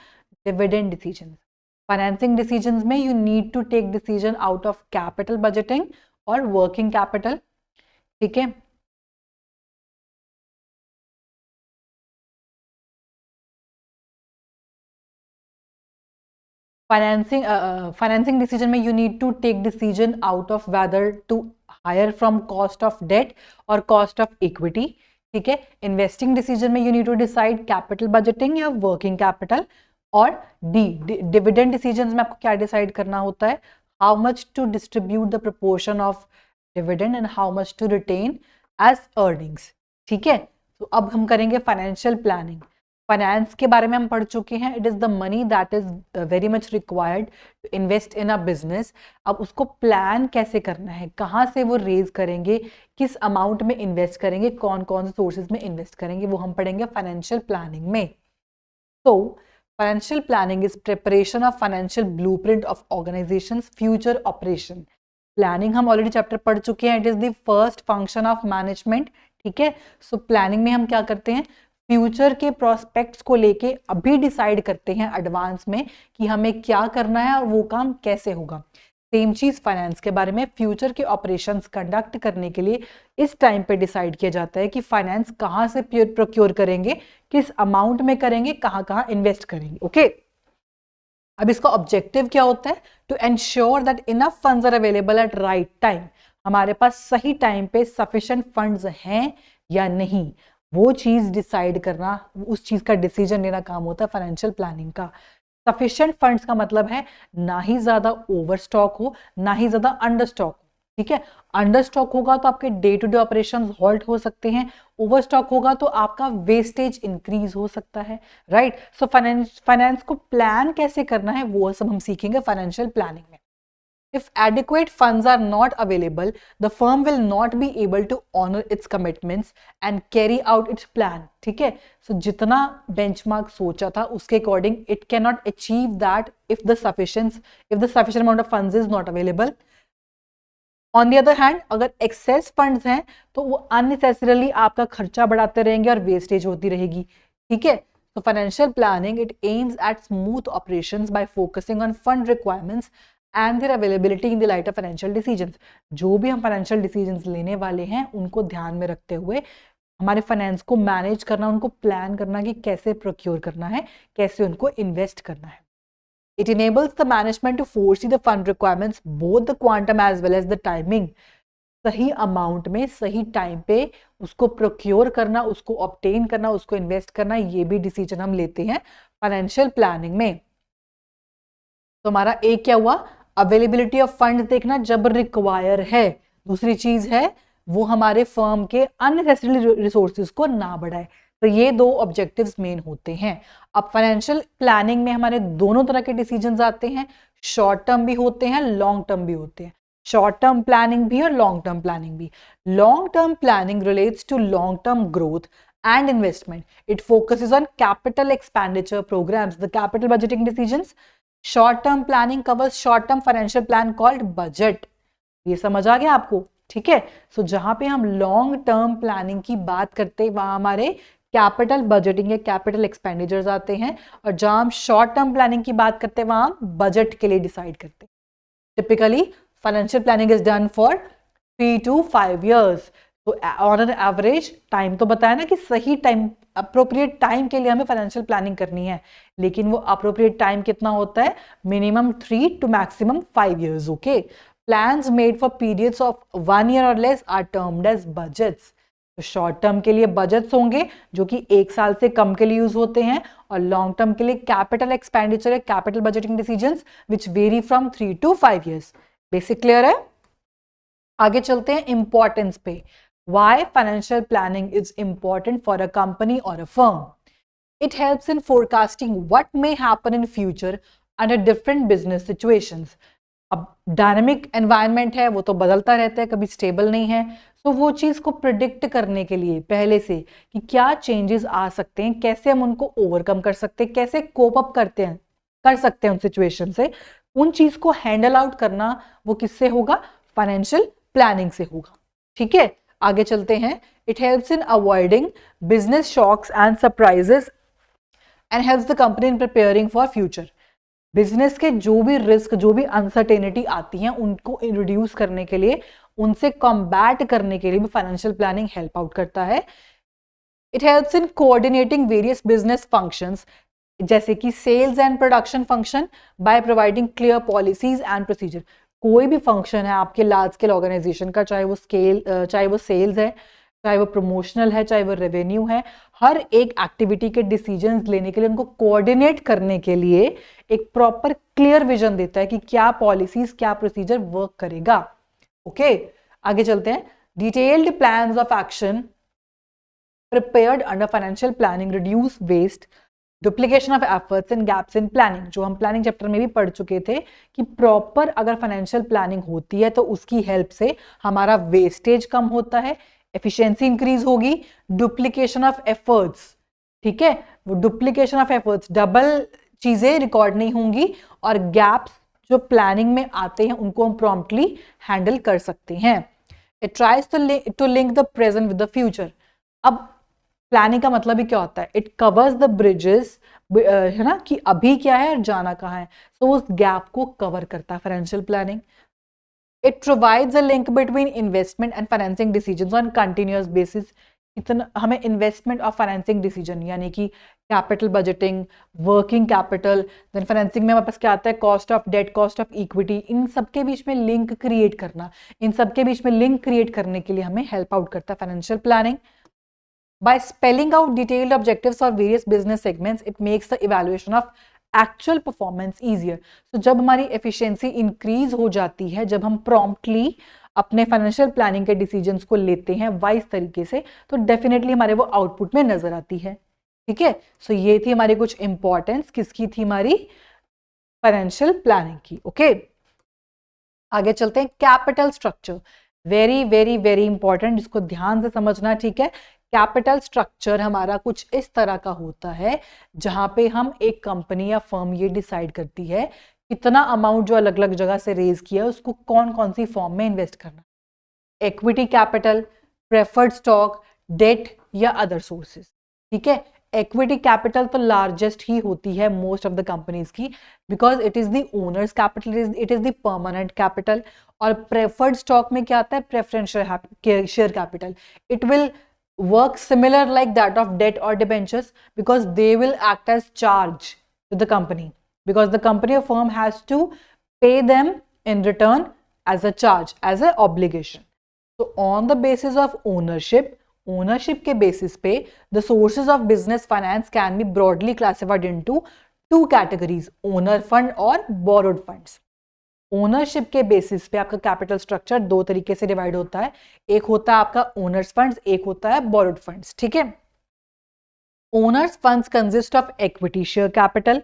dividend decisions. Financing decisions में you need to take decision out of capital budgeting or working capital. ठीक है. Financing decision में you need to take decision out of whether to hire from cost of debt और cost of equity, ठीक है। Investing decision में you need to decide capital budgeting या working capital. और dividend decision में आपको क्या डिसाइड करना होता है, how much to distribute the proportion of dividend and how much to retain as earnings, ठीक है। तो अब हम करेंगे फाइनेंशियल प्लानिंग। फाइनेंस के बारे में हम पढ़ चुके हैं, it is the money that is very much required to invest in a business. अब उसको प्लान कैसे करना है, कहाँ से वो रेज करेंगे, किस अमाउंट में इन्वेस्ट करेंगे, कौन कौन से सोर्सेज में इन्वेस्ट करेंगे, वो हम पढ़ेंगे फाइनेंशियल प्लानिंग में। तो financial planning is preparation of financial blueprint of organisations future operation. Planning हम ऑलरेडी चैप्टर पढ़ चुके हैं, it is the first function of management, ठीक है। सो प्लानिंग में हम क्या करते हैं, फ्यूचर के प्रोस्पेक्ट्स को लेके अभी डिसाइड करते हैं एडवांस में कि हमें क्या करना है और वो काम कैसे होगा। सेम चीज फाइनेंस के बारे में, फ्यूचर के ऑपरेशंस कंडक्ट करने के लिए इस टाइम पे डिसाइड किया जाता है कि फाइनेंस कहाँ से प्रोक्योर करेंगे, किस अमाउंट में करेंगे, कहाँ कहाँ इन्वेस्ट करेंगे, ओके। अब इसका ऑब्जेक्टिव क्या होता है, to ensure that enough funds are available at right time. हमारे पास सही टाइम पे सफिशिएंट फंड्स हैं या नहीं, वो चीज डिसाइड करना, उस चीज का डिसीजन लेना काम होता है फाइनेंशियल प्लानिंग का। सफिशिएंट फंड्स का मतलब है ना ही ज्यादा ओवर स्टॉक हो, ना ही ज्यादा अंडर स्टॉक हो, ठीक है। अंडर स्टॉक होगा तो आपके day to day operations halt हो सकते हैं, ओवर स्टॉक होगा तो आपका वेस्टेज इंक्रीज हो सकता है, राइट। सो फाइनेंस को प्लान कैसे करना है वो सब हम सीखेंगे फाइनेंशियल प्लानिंग में। If adequate funds are not available, the firm will not be able to honor its commitments and carry out its plan, ठीक है। So जितना benchmark सोचा था उसके according it cannot achieve that if the sufficient amount of funds is not available. On the other hand, अगर excess funds हैं तो वो unnecessarily आपका खर्चा बढ़ाते रहेंगे और wastage होती रहेगी, ठीक है। So financial planning it aims at smooth operations by focusing on fund requirements and their availability in the light of financial decisions. जो भी हम फाइनेंशियल डिसीजंस लेने वाले हैं उनको ध्यान में रखते हुए हमारे फाइनेंस को मैनेज करना, उनको प्लान करना कि कैसे प्रोक्योर करना है, कैसे उनको इन्वेस्ट करना है। It enables the management to foresee the fund requirements, both the quantum as well as the timing. सही अमाउंट में सही टाइम पे उसको प्रोक्योर करना, उसको ऑब्टेन करना, उसको इन्वेस्ट करना, ये भी डिसीजन हम लेते हैं फाइनेंशियल प्लानिंग में। तो हमारा एक क्या हुआ, अवेलेबिलिटी ऑफ फंड देखना जब रिक्वायर है। दूसरी चीज है वो हमारे फर्म के अननेसेसरी रिसोर्सेज को ना बढ़ाए। तो ये दो ऑब्जेक्टिव्स मेन होते हैं। अब फाइनेंशियल प्लानिंग में हमारे दोनों तरह के डिसीजंस आते हैं, शॉर्ट टर्म भी होते हैं, लॉन्ग टर्म भी होते हैं। शॉर्ट टर्म प्लानिंग भी और लॉन्ग टर्म प्लानिंग भी। Long term planning relates to long term growth and investment. It focuses on capital expenditure programs, the capital budgeting decisions. Short-term planning covers short-term financial plan called budget. ये समझ आ गया आपको, ठीक है। सो जहां पे हम लॉन्ग टर्म प्लानिंग की बात करते हैं वहां हमारे कैपिटल बजटिंग या कैपिटल एक्सपेंडिचर्स आते हैं, और जहां हम शॉर्ट टर्म प्लानिंग की बात करते हैं वहां हम बजट के लिए डिसाइड करते हैं। Typically financial planning is done for 3 to 5 years. तो ऑन एन एवरेज टाइम तो बताया ना कि सही टाइम, अप्रोप्रिएट टाइम के लिए हमें फाइनेंशियल प्लानिंग करनी है, लेकिन वो अप्रोप्रिएट टाइम कितना होता है, minimum 3 to maximum 5 years, okay. Plans made for periods of 1 year और less are termed as budgets. तो शॉर्ट टर्म के लिए बजट्स होंगे जो कि 1 साल से कम के लिए यूज होते हैं, और लॉन्ग टर्म के लिए कैपिटल एक्सपेंडिचर है, capital budgeting decisions which very from 3 to 5 years। Basic clear है। आगे चलते हैं इंपॉर्टेंस पे। Why financial planning is important for a company or a firm? It helps in forecasting what may happen in future under different business situations. अब dynamic environment है, वो तो बदलता रहता है, कभी स्टेबल नहीं है। तो वो चीज को प्रिडिक्ट करने के लिए पहले से कि क्या चेंजेस आ सकते हैं, कैसे हम उनको ओवरकम कर सकते हैं, कैसे कोप अप कर सकते हैं उन सिचुएशन से, उन चीज को हैंडल आउट करना वो किससे होगा, फाइनेंशियल प्लानिंग से होगा, ठीक है। आगे चलते हैं। It helps in avoiding business shocks and surprises and helps the company in preparing for future. Business के जो भी रिस्क, जो भी अनसर्टेनिटी आती हैं उनको रिड्यूस करने के लिए, उनसे कॉम्बैट करने के लिए भी फाइनेंशियल प्लानिंग हेल्प आउट करता है। It helps in coordinating various business functions जैसे कि sales and production function by providing clear policies and procedure. कोई भी फंक्शन है आपके लार्ज स्केल ऑर्गेनाइजेशन का, चाहे वो सेल्स है, चाहे वो प्रमोशनल है, चाहे वो रेवेन्यू है, हर एक एक्टिविटी के डिसीजंस लेने के लिए, उनको कोऑर्डिनेट करने के लिए एक प्रॉपर क्लियर विजन देता है कि क्या पॉलिसीज, क्या प्रोसीजर वर्क करेगा। ओके, आगे चलते हैं। Detailed plans of action prepared under financial planning reduce waste, duplication of efforts and gaps in planning. जो हम प्लानिंग चैप्टर में भी पढ़ चुके थे कि प्रॉपर अगर फाइनेंशियल प्लानिंग होती है तो उसकी हेल्प से हमारा वेस्टेज कम होता है, एफिशिएंसी इंक्रीज होगी, डुप्लीकेशन ऑफ एफर्ट्स, ठीक है, वो डुप्लीकेशन ऑफ एफर्ट्स, डबल चीजें रिकॉर्ड नहीं होंगी, और गैप्स जो प्लानिंग में आते हैं उनको हम प्रॉम्प्टली हैंडल कर सकते हैं। It tries to link the present with the future. अब प्लानिंग का मतलब ही क्या होता है? इट कवर्स द ब्रिजेस, है ना, कि अभी क्या है और जाना कहाँ है, तो उस गैप को कवर करता है financial planning. It provides a link between investment and financing decisions on continuous basis. इतना हमें इन्वेस्टमेंट और फाइनेंसिंग डिसीजन यानी कि capital budgeting, working capital, then financing में हमारे पास क्या आता है? Cost of debt, cost of equity, इन सबके बीच में लिंक क्रिएट करना, इन सबके बीच में लिंक क्रिएट करने के लिए हमें हेल्प आउट करता है financial planning. By spelling out detailed objectives for various business segments, it makes the evaluation of actual performance easier. So जब हमारी efficiency increase हो जाती है, जब हम promptly अपने फाइनेंशियल प्लानिंग के डिसीजंस को लेते हैं वाइज तरीके से, तो डेफिनेटली हमारे वो आउटपुट में नजर आती है। ठीक है, सो ये थी हमारी कुछ इंपॉर्टेंस, किसकी थी? हमारी फाइनेंशियल प्लानिंग की। ओके, आगे चलते हैं। Capital structure, very very very important, इसको ध्यान से समझना। ठीक है, कैपिटल स्ट्रक्चर हमारा कुछ इस तरह का होता है जहां पे हम एक कंपनी या फर्म ये डिसाइड करती है कितना अमाउंट जो अलग अलग जगह से रेज किया है उसको कौन कौन सी फॉर्म में इन्वेस्ट करना। Equity capital, preferred stock, debt या अदर सोर्सेस। ठीक है, इक्विटी कैपिटल तो लार्जेस्ट ही होती है मोस्ट ऑफ द कंपनीज की, because it is the owners capital, it is the permanent capital. और प्रेफर्ड स्टॉक में क्या आता है? Preferential share capital. It will work similar like that of debt or debentures because they will act as charge to the company, because the company or firm has to pay them in return as a charge, as an obligation. So on the basis of ownership के basis पे the sources of business finance can be broadly classified into two categories, owner fund और borrowed funds. Ownership के basis पे आपका capital structure दो तरीके से divide होता है, एक होता है आपका ओनर्स फंड्स, एक होता है बोरोड फंड्स। ठीक है, owners funds consist of equity share capital,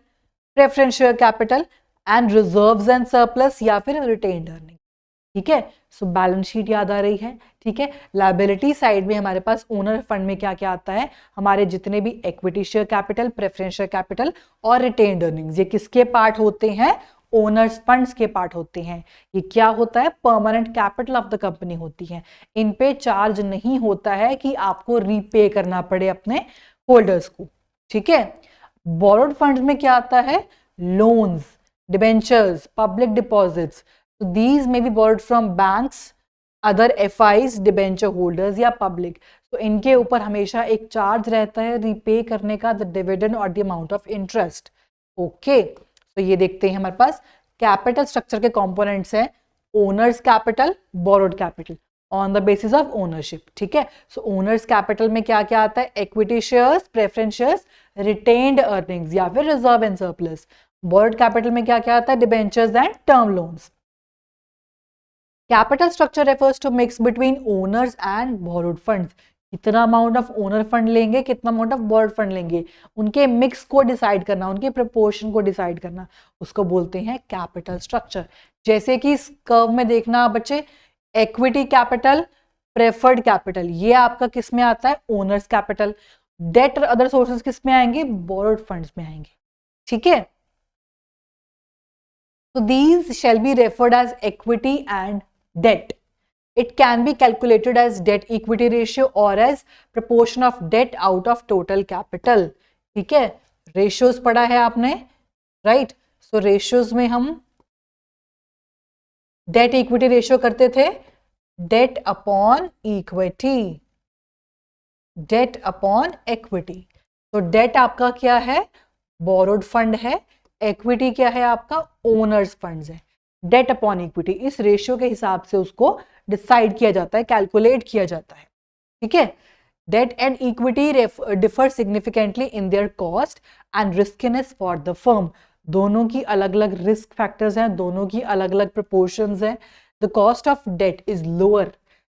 preference share capital and reserves and surplus या फिर रिटेन्ड अर्निंग। ठीक है, सो बैलेंस शीट याद आ रही है। ठीक है, लायबिलिटी साइड में हमारे पास ओनर फंड में क्या क्या आता है? हमारे जितने भी equity share capital, preference share capital और रिटेन्ड अर्निंग्स, ये किसके पार्ट होते हैं? ओनर्स फंड्स के पार्ट होते हैं। ये क्या होता है? Permanent capital of the company होती है। इन पे चार्ज नहीं होता है कि आपको रीपे करना पड़े अपने होल्डर्स को। ठीक है, बोरोड फंड्स में क्या आता है? Loans, debentures, public deposits. These may be borrowed from banks, other FIIs, debenture holders या पब्लिक। तो इनके ऊपर हमेशा एक चार्ज रहता है रीपे करने का, द डिविडेंड और the amount of interest. Okay, तो ये देखते हैं हमारे पास कैपिटल स्ट्रक्चर के कंपोनेंट्स हैं, owners capital, borrowed capital on the basis of ownership. ठीक है, सो ओनर्स कैपिटल में क्या क्या आता है? Equity shares, preference shares, retained earnings या फिर reserve and surplus. Borrowed capital में क्या क्या आता है? Debentures and term loans. Capital structure refers to mix between owners and borrowed funds. कितना अमाउंट ऑफ ओनर फंड लेंगे, कितना अमाउंट ऑफ बोरोड फंड लेंगे, उनके मिक्स को डिसाइड करना, उनके प्रपोर्शन को डिसाइड करना, उसको बोलते हैं कैपिटल स्ट्रक्चर। जैसे कि इस कर्व में देखना बच्चे, इक्विटी कैपिटल, प्रेफर्ड कैपिटल, ये आपका किस में आता है? Owners capital. डेट और अदर सोर्सेस किस में आएंगे? बोरोड फंड्स में आएंगे। ठीक है, so these shall be referred as equity and debt. It can be calculated as debt equity ratio or as proportion of debt out of total capital. ठीक है, ratios पढ़ा है आपने, right? So ratios में हम debt equity ratio करते थे, debt upon equity, debt upon equity. तो debt आपका क्या है? बोरोड फंड है, इक्विटी क्या है आपका, ओनर्स फंड्स है। डेट अपॉन इक्विटी, इस रेशियो के हिसाब से उसको डिसाइड किया जाता है, कैलकुलेट किया जाता है, ठीक है। Debt and equity differ significantly in their cost and riskiness for the firm. दोनों की अलग अलग रिस्क फैक्टर्स हैं, दोनों की अलग अलग प्रपोर्शंस हैं। The cost of debt is lower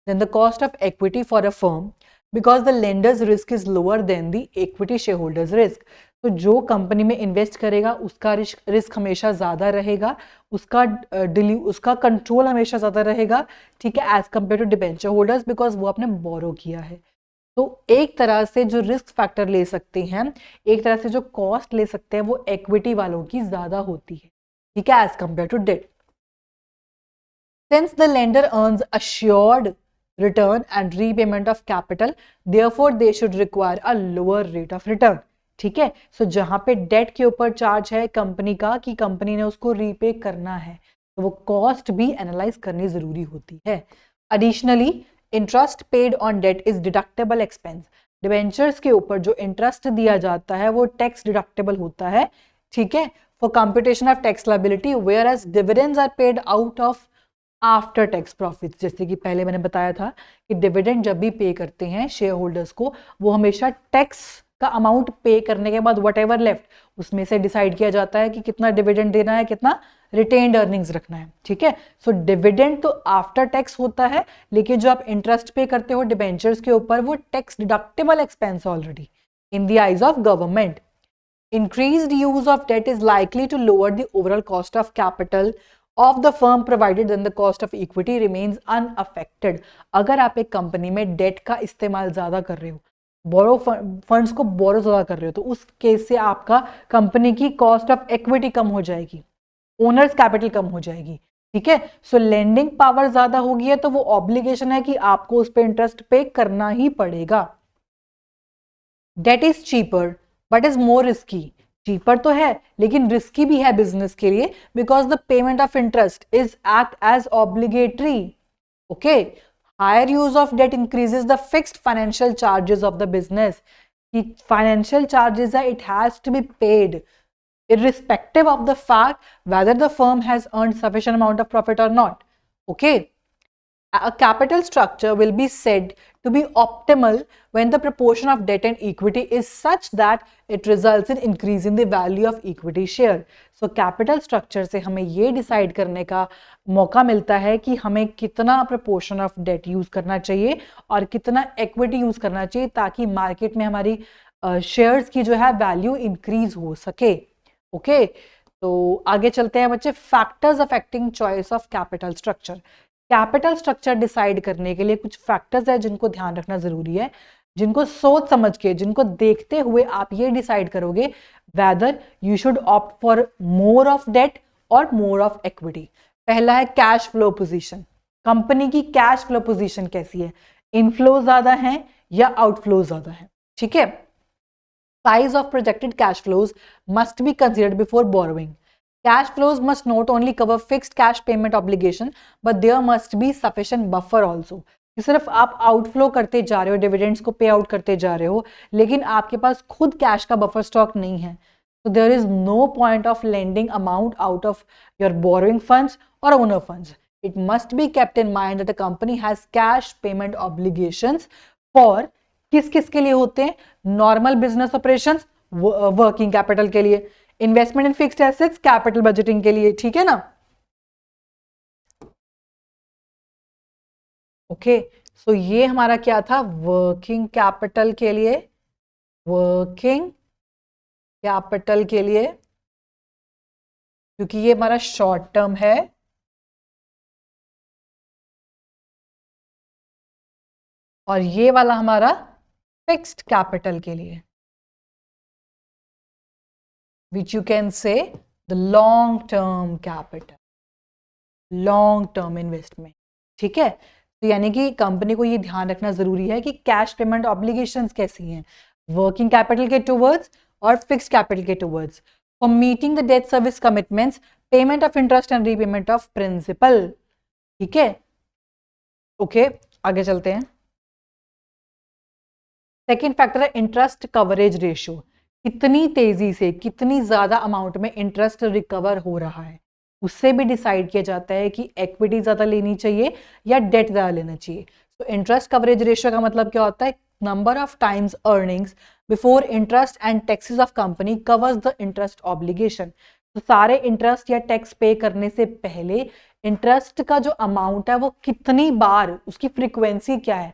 than the cost of equity for a firm because the lenders risk is lower than the equity share holders risk. तो जो कंपनी में इन्वेस्ट करेगा उसका रिस्क हमेशा ज़्यादा रहेगा, उसका कंट्रोल हमेशा ज़्यादा रहेगा, ठीक है, as compare to debenture holders, because वो आपने बोरो किया है। तो एक तरह से जो रिस्क फैक्टर ले सकते हैं, एक तरह से जो कॉस्ट ले सकते हैं, वो इक्विटी वालों की ज़्यादा होती है, ठीक है, as compare to debt. Since the lender earns assured return and repayment of capital, therefore they should require a lower rate of return. ठीक है, सो जहां पे डेट के ऊपर चार्ज है कंपनी का कि कंपनी ने उसको रीपे करना है, तो वो कॉस्ट भी एनालाइज करनी जरूरी होती है। Additionally interest paid on debt is deductible expense. Debentures के ऊपर जो इंटरेस्ट दिया जाता है वो टैक्स डिडक्टेबल होता है, ठीक है, for computation of tax liability, whereas dividends are paid out of after tax profits. जैसे कि पहले मैंने बताया था कि डिविडेंड जब भी पे करते हैं शेयर होल्डर्स को, वो हमेशा टैक्स का अमाउंट पे करने के बाद वट एवर लेफ्ट उसमें से डिसाइड किया जाता है कि कितना डिविडेंड देना है, कितना रिटेन्ड अर्निंग्स रखना है, ठीक है। सो डिविडेंड तो आफ्टर टैक्स होता है, लेकिन जो आप इंटरेस्ट पे करते हो डिबेंचर्स के ऊपर, वो tax deductible expense already in the eyes of government. Increased use of debt is likely to lower the overall cost of capital of the firm provided then the cost of equity remains unaffected। अगर आप एक company में date का इस्तेमाल ज्यादा कर रहे हो, बोरो फंड्स को बोरो ज्यादा कर रहे हो, तो उस केस से आपका कंपनी की कॉस्ट ऑफ इक्विटी कम हो जाएगी, ओनर्स कैपिटल कम हो जाएगी, ठीक है। सो लेंडिंग पावर ज्यादा होगी है तो वो ऑब्लिगेशन है कि आपको उस पर इंटरेस्ट पे करना ही पड़ेगा। Debt is cheaper but is more risky. Cheaper तो है लेकिन रिस्की भी है बिजनेस के लिए, because the payment of interest is act as obligatory, okay. Higher use of debt increases the fixed financial charges of the business. Financial charges है, it has to be paid irrespective of the fact whether the firm has earned sufficient amount of profit or not, okay. A capital structure will be said to be optimal when the proportion of debt and equity is such that it results in increasing the value of equity share. So capital structure से हमें ये decide करने का मौका मिलता है कि हमें कितना proportion of debt use करना चाहिए और कितना equity use करना चाहिए, ताकि market में हमारी shares की जो है value increase हो सके, ओके। तो आगे चलते हैं बच्चे, factors affecting choice of capital structure. Capital structure decide करने के लिए कुछ फैक्टर्स है जिनको ध्यान रखना जरूरी है, जिनको सोच समझ के, जिनको देखते हुए आप ये डिसाइड करोगे whether you should opt for more of debt और मोर ऑफ इक्विटी। पहला है कैश फ्लो पोजीशन। कंपनी की कैश फ्लो पोजीशन कैसी है, इनफ्लो ज्यादा है या आउटफ्लो ज्यादा है, ठीक है। Size of projected cash flows must be considered before borrowing. Cash flows must not only cover fixed cash payment obligation, but there must be sufficient buffer also. सिर्फ आप आउटफ्लो करते जा रहे हो, डिविडेंड्स को पे आउट करते जा रहे हो, लेकिन आपके पास खुद कैश का बफर स्टॉक नहीं है, तो there is no point of lending amount out of your borrowing funds और owner funds. It must be kept in mind that the company has cash payment obligations for, किस किस के लिए होते हैं, normal business operations, working capital के लिए, investment in fixed assets, capital budgeting के लिए, ठीक है ना, ओके। सो ये हमारा क्या था, वर्किंग कैपिटल के लिए, वर्किंग कैपिटल के लिए, क्योंकि ये हमारा शॉर्ट टर्म है, और ये वाला हमारा फिक्स्ड कैपिटल के लिए, which you can say the long term capital, long term investment, ठीक है। तो यानी कि कंपनी को ये ध्यान रखना जरूरी है कि कैश पेमेंट ऑब्लिगेशंस कैसी हैं, वर्किंग कैपिटल के टुवर्ड्स और फिक्स्ड कैपिटल के towards, for meeting the debt service commitments, payment of interest and repayment of principal, ठीक है, ओके। आगे चलते हैं। सेकेंड फैक्टर है इंटरेस्ट कवरेज रेशियो। कितनी तेजी से, कितनी ज्यादा अमाउंट में इंटरेस्ट रिकवर हो रहा है, उससे भी डिसाइड किया जाता है कि इक्विटी ज्यादा लेनी चाहिए या डेट ज्यादा लेना चाहिए। तो इंटरेस्ट कवरेज रेशियो का मतलब क्या होता है? Number of times earnings before interest and taxes of company covers the interest obligation. तो सारे इंटरेस्ट या टैक्स पे करने से पहले इंटरेस्ट का जो अमाउंट है वो कितनी बार, उसकी फ्रीक्वेंसी क्या है,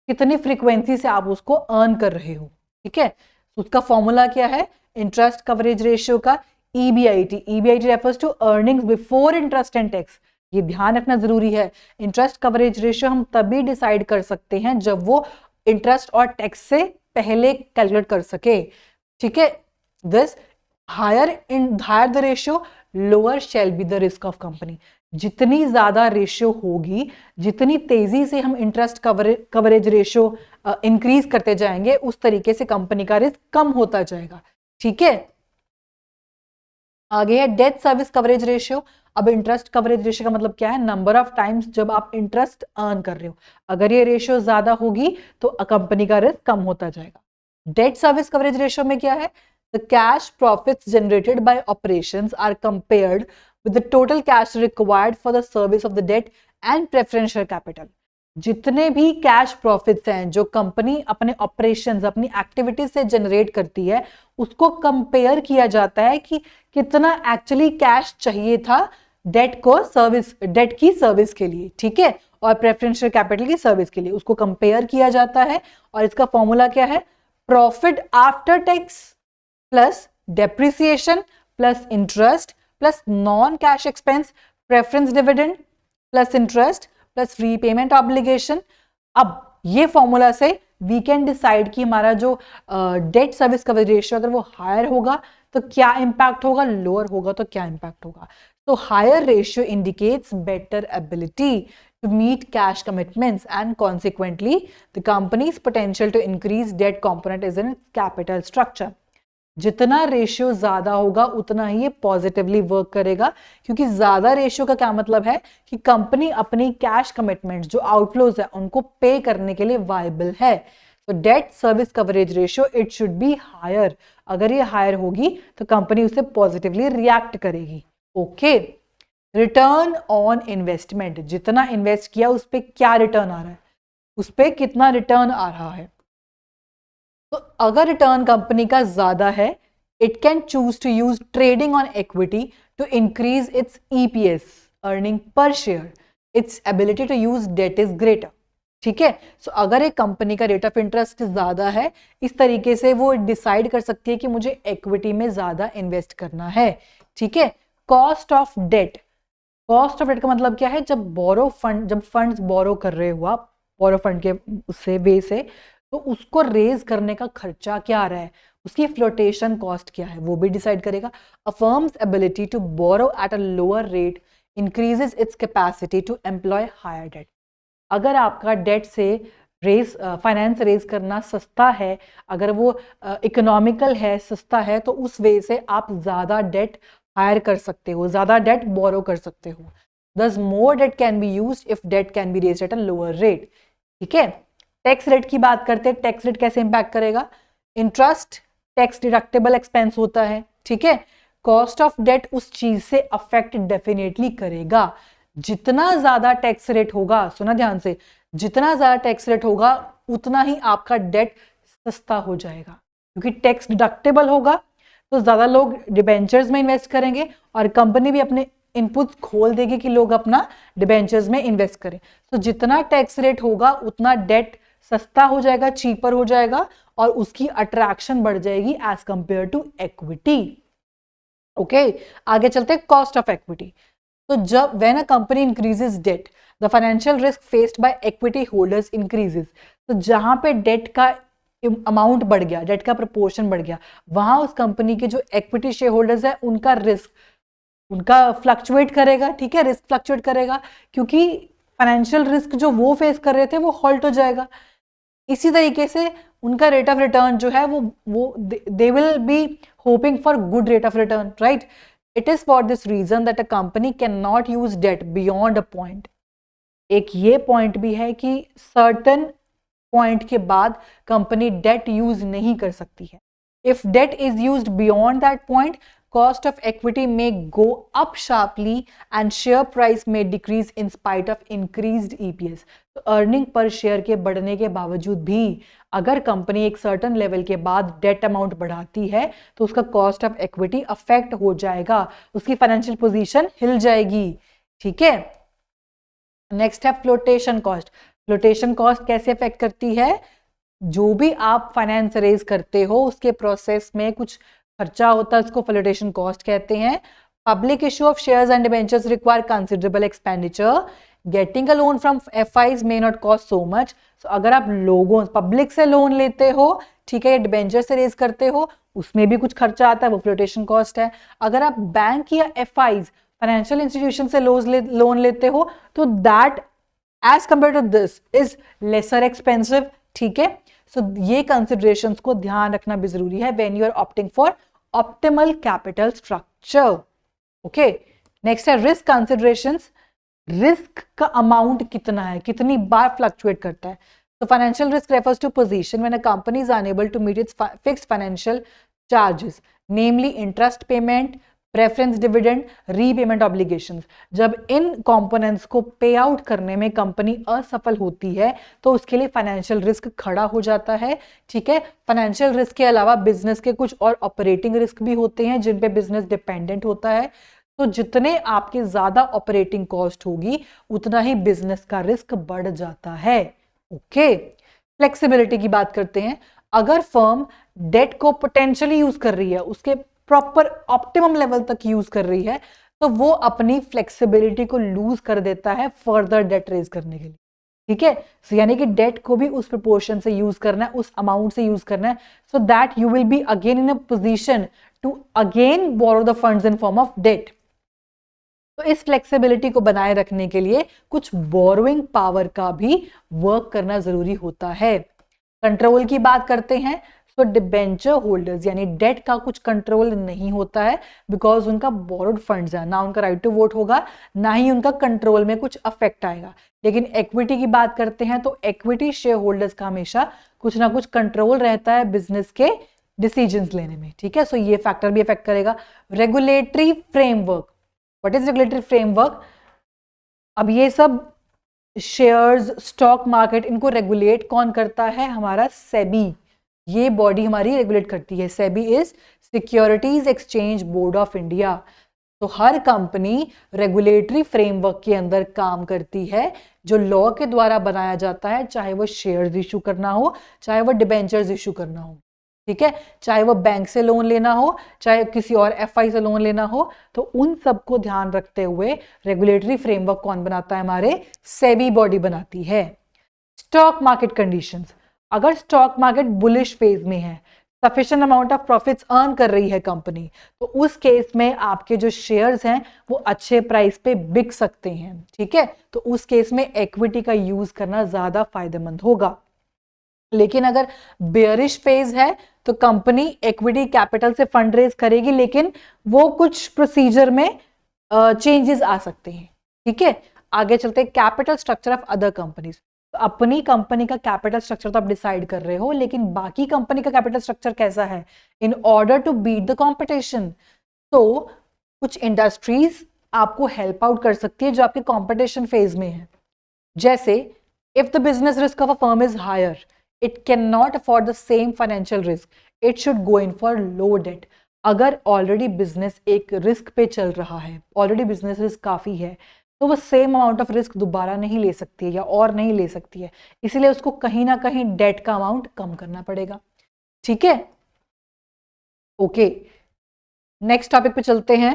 कितनी फ्रीक्वेंसी से आप उसको अर्न कर रहे हो, ठीक है। उसका फॉर्मूला क्या है इंटरेस्ट कवरेज रेशियो का? EBIT। EBIT refers to earnings before interest and tax. ये ध्यान रखना जरूरी है। इंटरेस्ट कवरेज रेशियो हम तभी डिसाइड कर सकते हैं जब वो इंटरेस्ट और टैक्स से पहले कैलकुलेट कर सके, ठीक है। This higher the ratio lower shall be the risk of company. जितनी ज्यादा रेशियो होगी, जितनी तेजी से हम इंटरेस्ट कवरेज रेशियो इंक्रीज करते जाएंगे, उस तरीके से कंपनी का रिस्क कम होता जाएगा, ठीक है। आगे है डेट सर्विस कवरेज रेशियो। अब इंटरेस्ट कवरेज रेशियो का मतलब क्या है? नंबर ऑफ टाइम्स जब आप इंटरेस्ट अर्न कर रहे हो, अगर ये रेशियो ज्यादा होगी तो कंपनी का रिस्क कम होता जाएगा। डेट सर्विस कवरेज रेशियो में क्या है? The cash profits generated by operations are compared with the total cash required for the service of the debt and preferential capital। जितने भी कैश प्रॉफिट्स हैं जो कंपनी अपने ऑपरेशंस, अपनी एक्टिविटीज से जनरेट करती है, उसको कंपेयर किया जाता है कि कितना एक्चुअली कैश चाहिए था डेट को सर्विस, डेट की सर्विस के लिए, ठीक है, और प्रेफरेंशियल कैपिटल की सर्विस के लिए उसको कंपेयर किया जाता है। और इसका फॉर्मूला क्या है? Profit after tax plus depreciation plus interest plus non cash expense, preference dividend plus interest plus repayment obligation. अब ये फॉर्मूला से वी कैन डिसाइड कि हमारा जो डेट सर्विस कवरेज रेशियो अगर वो हायर होगा तो क्या इंपैक्ट होगा, लोअर होगा तो क्या इंपैक्ट होगा। तो higher ratio indicates better ability to meet cash commitments and consequently the company's potential to increase debt component is in its capital structure। जितना रेशियो ज्यादा होगा उतना ही ये पॉजिटिवली वर्क करेगा, क्योंकि ज्यादा रेशियो का क्या मतलब है कि कंपनी अपनी कैश कमिटमेंट जो आउटफ्लोज है उनको पे करने के लिए वायबल है। तो debt service coverage ratio it should be higher. अगर ये हायर होगी तो कंपनी उसे पॉजिटिवली रिएक्ट करेगी, ओके। रिटर्न ऑन इन्वेस्टमेंट, जितना इन्वेस्ट किया उस पर क्या रिटर्न आ रहा है, उस पर कितना रिटर्न आ रहा है। तो अगर रिटर्न कंपनी का ज्यादा है, it can choose to use trading on equity to increase its EPS earning per share, its ability to use debt is greater, ठीक है। सो अगर एक कंपनी का रेट ऑफ इंटरेस्ट ज्यादा है, इस तरीके से वो डिसाइड कर सकती है कि मुझे इक्विटी में ज्यादा इन्वेस्ट करना है, ठीक है। Cost of debt, cost of debt का मतलब क्या है? जब फंड्स बोरो कर रहे हो आप, बोरो फंड के उससे वे से, तो उसको रेज करने का खर्चा क्या आ रहा है, उसकी फ्लोटेशन कॉस्ट क्या है, वो भी डिसाइड करेगा। A firm's ability to borrow at a lower rate increases its capacity to employ higher debt. अगर आपका डेट से फाइनेंस रेज करना सस्ता है, अगर वो इकोनॉमिकल है, सस्ता है, तो उस वे से आप ज्यादा डेट हायर कर सकते हो, ज्यादा डेट बोरो कर सकते हो। Thus more debt can be used if debt can be raised at a lower rate, ठीक है। टैक्स रेट की बात करते हैं, टैक्स रेट कैसे इंपैक्ट करेगा? इंटरेस्ट टैक्स डिडक्टेबल एक्सपेंस होता है, ठीक है। कॉस्ट ऑफ डेट उस चीज से अफेक्ट डेफिनेटली करेगा। जितना ज्यादा टैक्स रेट होगा, सुना ध्यान से, जितना ज्यादा टैक्स रेट होगा उतना ही आपका डेट सस्ता हो जाएगा, क्योंकि टैक्स डिडक्टेबल होगा तो ज्यादा लोग डिबेंचर्स में इन्वेस्ट करेंगे और कंपनी भी अपने इनपुट खोल देगी कि लोग अपना डिबेंचर्स में इन्वेस्ट करें। तो जितना टैक्स रेट होगा उतना डेट सस्ता हो जाएगा, चीपर हो जाएगा और उसकी अट्रैक्शन बढ़ जाएगी as compare to equity, okay. आगे चलते हैं कॉस्ट ऑफ इक्विटी। तो जब when a company increases debt the financial risk faced by equity holders increases. तो जहां पे डेट का अमाउंट बढ़ गया, डेट का प्रोपोर्शन बढ़ गया, वहां उस कंपनी के जो इक्विटी शेयर होल्डर्स है उनका रिस्क, उनका फ्लक्चुएट करेगा, ठीक है, रिस्क फ्लक्चुएट करेगा, क्योंकि फाइनेंशियल रिस्क जो वो फेस कर रहे थे वो हॉल्ट हो जाएगा। इसी तरीके से उनका रेट ऑफ रिटर्न जो है वो they will be hoping for good rate of return, right. It is for this reason that a company can not use debt beyond a point. एक ये पॉइंट भी है कि सर्टेन पॉइंट के बाद कंपनी डेट यूज नहीं कर सकती है। If debt is used beyond that point, cost of equity may go up sharply and share price may decrease in spite of increased EPS. तो अर्निंग पर शेयर के बढ़ने के बावजूद भी अगर कंपनी एक सर्टन लेवल के बाद डेट अमाउंट बढ़ाती है तो उसका कॉस्ट ऑफ इक्विटी अफेक्ट हो जाएगा, उसकी फाइनेंशियल पोजीशन हिल जाएगी। ठीक है, नेक्स्ट है फ्लोटेशन कॉस्ट। फ्लोटेशन कॉस्ट कैसे अफेक्ट करती है? जो भी आप फाइनेंस रेज करते हो उसके प्रोसेस में कुछ खर्चा होता है, उसको फ्लोटेशन कॉस्ट कहते हैं। Public issue of shares and debentures require considerable expenditure. Getting a loan from FIs may not cost so much. So अगर आप लोगों पब्लिक से लोन लेते हो, ठीक है, या डिबेंचर से रेज करते हो, उसमें भी कुछ खर्चा आता है, वो फ्लोटेशन कॉस्ट है। अगर आप बैंक या एफआईज फाइनेंशियल इंस्टीट्यूशन से लोन लेते हो तो that as compare to this is lesser expensive. ठीक है, सो ये कंसिडरेशंस को ध्यान रखना भी जरूरी है when you are opting for optimal capital structure. Okay, next है रिस्क कंसिडरेशंस। रिस्क का अमाउंट कितना है, कितनी बार फ्लक्चुएट करता है। तो financial risk refers to position when a company is unable to meet its fixed financial charges, namely interest payment, preference dividend, repayment obligations. जब इन कंपोनेंट्स को पे आउट करने में कंपनी असफल होती है तो उसके लिए फाइनेंशियल रिस्क खड़ा हो जाता है। ठीक है, फाइनेंशियल रिस्क के अलावा बिजनेस के कुछ और ऑपरेटिंग रिस्क भी होते हैं जिन पे बिजनेस डिपेंडेंट होता है। तो जितने आपके ज्यादा ऑपरेटिंग कॉस्ट होगी उतना ही बिजनेस का रिस्क बढ़ जाता है। ओके, फ्लेक्सिबिलिटी की बात करते हैं। अगर फर्म डेट को पोटेंशियली यूज कर रही है, उसके प्रॉपर ऑप्टिमम लेवल तक यूज कर रही है, तो वो अपनी फ्लेक्सिबिलिटी को लूज कर देता है फर्दर डेट रेज करने के लिए। ठीक है, सो यानी कि डेट को भी उस प्रोपोर्शन से यूज करना है, उस अमाउंट से यूज करना है, so that you will be again in a position to again borrow the funds in form of debt. तो इस फ्लेक्सिबिलिटी को बनाए रखने के लिए कुछ बोरोइंग पावर का भी वर्क करना जरूरी होता है। कंट्रोल की बात करते हैं, तो डिबेंचर होल्डर्स यानी डेट का कुछ कंट्रोल नहीं होता है, बिकॉज उनका बोरोड फंड्स है, ना उनका राइट टू वोट होगा, ना ही उनका कंट्रोल में कुछ अफेक्ट आएगा। लेकिन इक्विटी की बात करते हैं तो इक्विटी शेयर होल्डर्स का हमेशा कुछ ना कुछ कंट्रोल रहता है बिजनेस के डिसीजंस लेने में। ठीक है, सो ये फैक्टर भी अफेक्ट करेगा। Regulatory framework, what is regulatory framework? अब ये सब शेयर्स, स्टॉक मार्केट, इनको रेगुलेट कौन करता है? हमारा सेबी, ये बॉडी हमारी रेगुलेट करती है। SEBI is securities exchange board of India. तो हर कंपनी रेगुलेटरी फ्रेमवर्क के अंदर काम करती है जो लॉ के द्वारा बनाया जाता है, चाहे वो शेयर्स इशू करना हो, चाहे वो डिबेंचर्स इशू करना हो। ठीक है, चाहे वो बैंक से लोन लेना हो, चाहे किसी और एफआई से लोन लेना हो, तो उन सबको ध्यान रखते हुए रेगुलेटरी फ्रेमवर्क कौन बनाता है? हमारे सेबी बॉडी बनाती है। स्टॉक मार्केट कंडीशंस, अगर स्टॉक मार्केट बुलिश फेज में है, sufficient amount of profits earn कर रही है कंपनी, तो उस केस में आपके जो शेयर्स हैं वो अच्छे प्राइस पे बिक सकते हैं। ठीक है, तो उस केस में इक्विटी का यूज करना ज्यादा फायदेमंद होगा। लेकिन अगर बेयरिश फेज है तो कंपनी इक्विटी कैपिटल से फंड रेज करेगी, लेकिन वो कुछ प्रोसीजर में चेंजेस आ सकते हैं। ठीक है, आगे चलते हैं capital structure of other companies. तो अपनी कंपनी का कैपिटल स्ट्रक्चर तो आप डिसाइड कर रहे हो, लेकिन बाकी कंपनी का कैपिटल स्ट्रक्चर कैसा है in order to beat the competition. तो कुछ इंडस्ट्रीज आपको हेल्प आउट कर सकती है जो आपके कंपटीशन फेज में है। जैसे if the business risk of a firm is higher, it cannot afford the same financial risk, it should go in for low debt। अगर ऑलरेडी बिजनेस एक रिस्क पे चल रहा है, ऑलरेडी बिजनेस रिस्क काफी है, तो वो सेम अमाउंट ऑफ रिस्क दोबारा नहीं ले सकती है या और नहीं ले सकती है, इसीलिए उसको कहीं ना कहीं डेट का अमाउंट कम करना पड़ेगा। ठीक है, ओके, नेक्स्ट टॉपिक पे चलते हैं।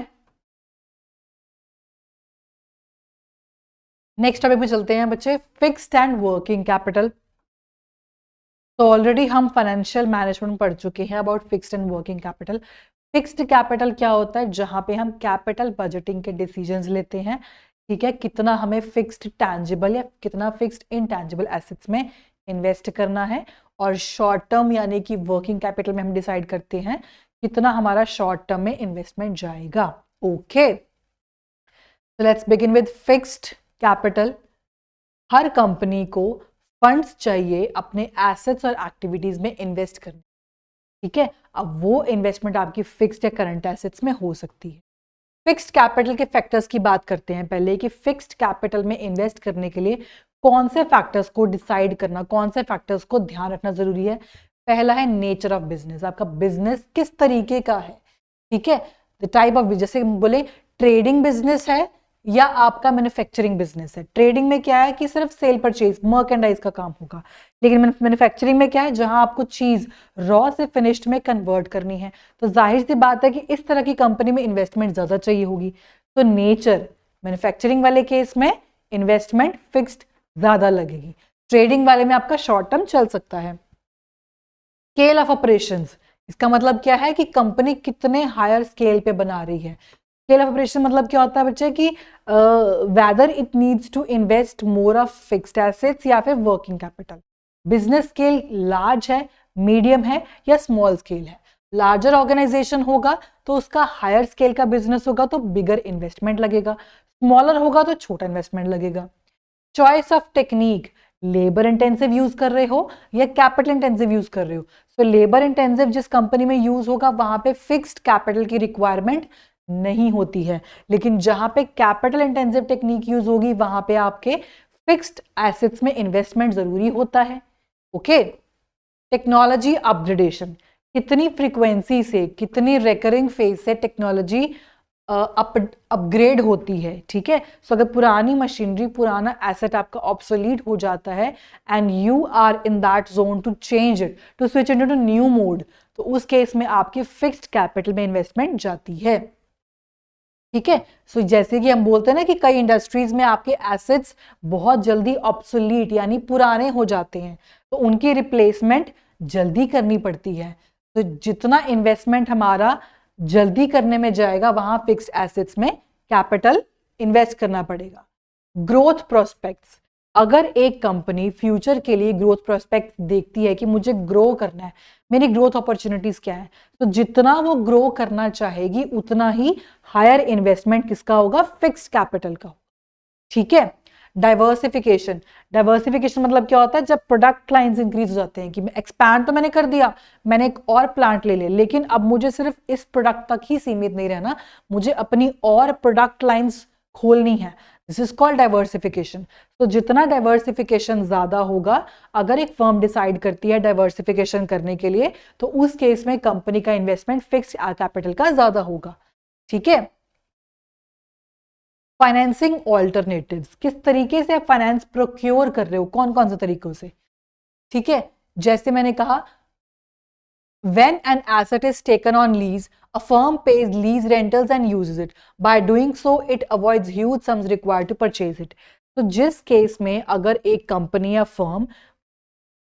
नेक्स्ट टॉपिक पे चलते हैं बच्चे, फिक्स्ड एंड वर्किंग कैपिटल। तो ऑलरेडी हम फाइनेंशियल मैनेजमेंट पढ़ चुके हैं about fixed and working capital. Fixed capital क्या होता है? जहां पे हम कैपिटल बजटिंग के डिसीजंस लेते हैं। ठीक है, कितना हमें फिक्स्ड टैंजिबल या कितना फिक्स्ड इनटैंजिबल एसेट्स में इन्वेस्ट करना है, और शॉर्ट टर्म यानी कि वर्किंग कैपिटल में हम डिसाइड करते हैं कितना हमारा शॉर्ट टर्म में इन्वेस्टमेंट जाएगा। Okay, so let's begin with fixed capital. Her company को फंड्स चाहिए अपने एसेट्स और एक्टिविटीज में इन्वेस्ट करने। ठीक है, अब वो इन्वेस्टमेंट आपकी फिक्स्ड या करंट एसेट्स में हो सकती है। फिक्स्ड कैपिटल के फैक्टर्स की बात करते हैं पहले कि फिक्स्ड कैपिटल में इन्वेस्ट करने के लिए कौन से फैक्टर्स को डिसाइड करना, कौन से फैक्टर्स को ध्यान रखना जरूरी है। पहला है नेचर ऑफ बिजनेस, आपका बिजनेस किस तरीके का है, ठीक है। द टाइप ऑफ, जैसे बोले ट्रेडिंग बिजनेस है या आपका मैन्युफैक्चरिंग बिजनेस है। ट्रेडिंग में क्या है कि सिर्फ सेल परचेज मर्केंडाइज का काम होगा, लेकिन मैन्युफैक्चरिंग में क्या है, जहां आपको चीज रॉ से फिनिश्ड में कन्वर्ट करनी है, तो जाहिर सी बात है कि इस तरह की कंपनी में इन्वेस्टमेंट ज्यादा चाहिए होगी। तो नेचर, मैन्युफैक्चरिंग वाले केस में इन्वेस्टमेंट फिक्स्ड ज्यादा लगेगी, ट्रेडिंग वाले में आपका शॉर्ट टर्म चल सकता है। स्केल ऑफ ऑपरेशंस, इसका मतलब क्या है कि कंपनी कितने हायर स्केल पे बना रही है। स्केल ऑफ ऑपरेशन मतलब क्या होता है बच्चे कि whether it needs to invest more of fixed assets या फिर working capital. Business scale large है, मीडियम है या स्मॉल स्केल है। लार्जर ऑर्गेनाइजेशन होगा तो उसका हायर स्केल का बिजनेस होगा तो बिगर इन्वेस्टमेंट लगेगा, स्मॉलर होगा तो छोटा इन्वेस्टमेंट लगेगा। Choice of technique, labour intensive use कर रहे हो या कैपिटल इंटेंसिव यूज कर रहे हो। सो लेबर इंटेंसिव जिस कंपनी में यूज होगा वहां पे फिक्स्ड कैपिटल की रिक्वायरमेंट नहीं होती है, लेकिन जहां पे कैपिटल इंटेंसिव टेक्निक यूज होगी वहां पे आपके फिक्स्ड एसेट्स में इन्वेस्टमेंट जरूरी होता है। ओके, टेक्नोलॉजी अपग्रेडेशन, कितनी फ्रीक्वेंसी से, कितनी रेकरिंग फेज से टेक्नोलॉजी अपग्रेड होती है, ठीक है। सो अगर पुरानी मशीनरी, पुराना एसेट आपका ऑब्सोलीट हो जाता है and you are in that zone to change it, to switch into new mode, तो उस केस में आपकी फिक्स्ड कैपिटल में इन्वेस्टमेंट जाती है, ठीक है। सो जैसे कि हम बोलते हैं ना कि कई इंडस्ट्रीज में आपके एसेट्स बहुत जल्दी ऑब्सोलीट यानी पुराने हो जाते हैं, तो उनकी रिप्लेसमेंट जल्दी करनी पड़ती है। तो जितना इन्वेस्टमेंट हमारा जल्दी करने में जाएगा वहां फिक्स्ड एसेट्स में कैपिटल इन्वेस्ट करना पड़ेगा। ग्रोथ प्रोस्पेक्ट्स, अगर एक कंपनी फ्यूचर के लिए ग्रोथ प्रोस्पेक्ट देखती है कि मुझे ग्रो करना है, मेरी ग्रोथ अपॉर्चुनिटीज क्या है, तो जितना वो ग्रो करना चाहेगी उतना ही हायर इन्वेस्टमेंट किसका होगा, फिक्स्ड कैपिटल का, ठीक है। डाइवर्सिफिकेशन, डाइवर्सिफिकेशन मतलब क्या होता है, जब प्रोडक्ट लाइंस इंक्रीज हो जाते हैं कि एक्सपैंड तो मैंने कर दिया, मैंने एक और प्लांट ले लिया, लेकिन अब मुझे सिर्फ इस प्रोडक्ट तक ही सीमित नहीं रहना, मुझे अपनी और प्रोडक्ट लाइंस खोलनी है। This is called diversification. तो जितना डाइवर्सिफिकेशन ज्यादा होगा, अगर एक फर्म डिसाइड करती है डाइवर्सिफिकेशन करने के लिए, तो उस केस में कंपनी का इन्वेस्टमेंट फिक्स्ड कैपिटल का ज्यादा होगा, ठीक है। फाइनेंसिंग ऑल्टरनेटिव्स, किस तरीके से आप फाइनेंस प्रोक्योर कर रहे हो, कौन कौन से तरीकों से, ठीक है। जैसे मैंने कहा, when an asset is taken on lease, a firm pays lease rentals and uses it. By doing so, it avoids huge sums required to purchase it. तो जिस केस में अगर एक कंपनी या फर्म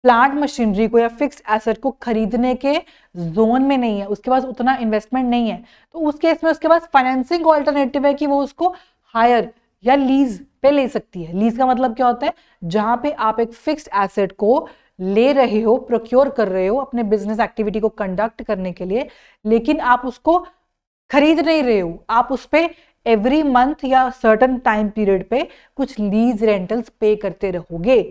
प्लांट मशीनरी को या fixed asset को खरीदने के जोन में नहीं है, उसके पास उतना इन्वेस्टमेंट नहीं है, तो उस केस में उसके पास फाइनेंसिंग ऑल्टरनेटिव है कि वो उसको हायर या लीज पे ले सकती है। लीज का मतलब क्या होता है, जहां पे आप एक फिक्स्ड एसेट को ले रहे हो, प्रोक्योर कर रहे हो अपने बिजनेस एक्टिविटी को कंडक्ट करने के लिए, लेकिन आप उसको खरीद नहीं रहे हो, आप उस पे एवरी मंथ या सर्टेन टाइम पीरियड पे कुछ लीज रेंटल्स पे करते रहोगे,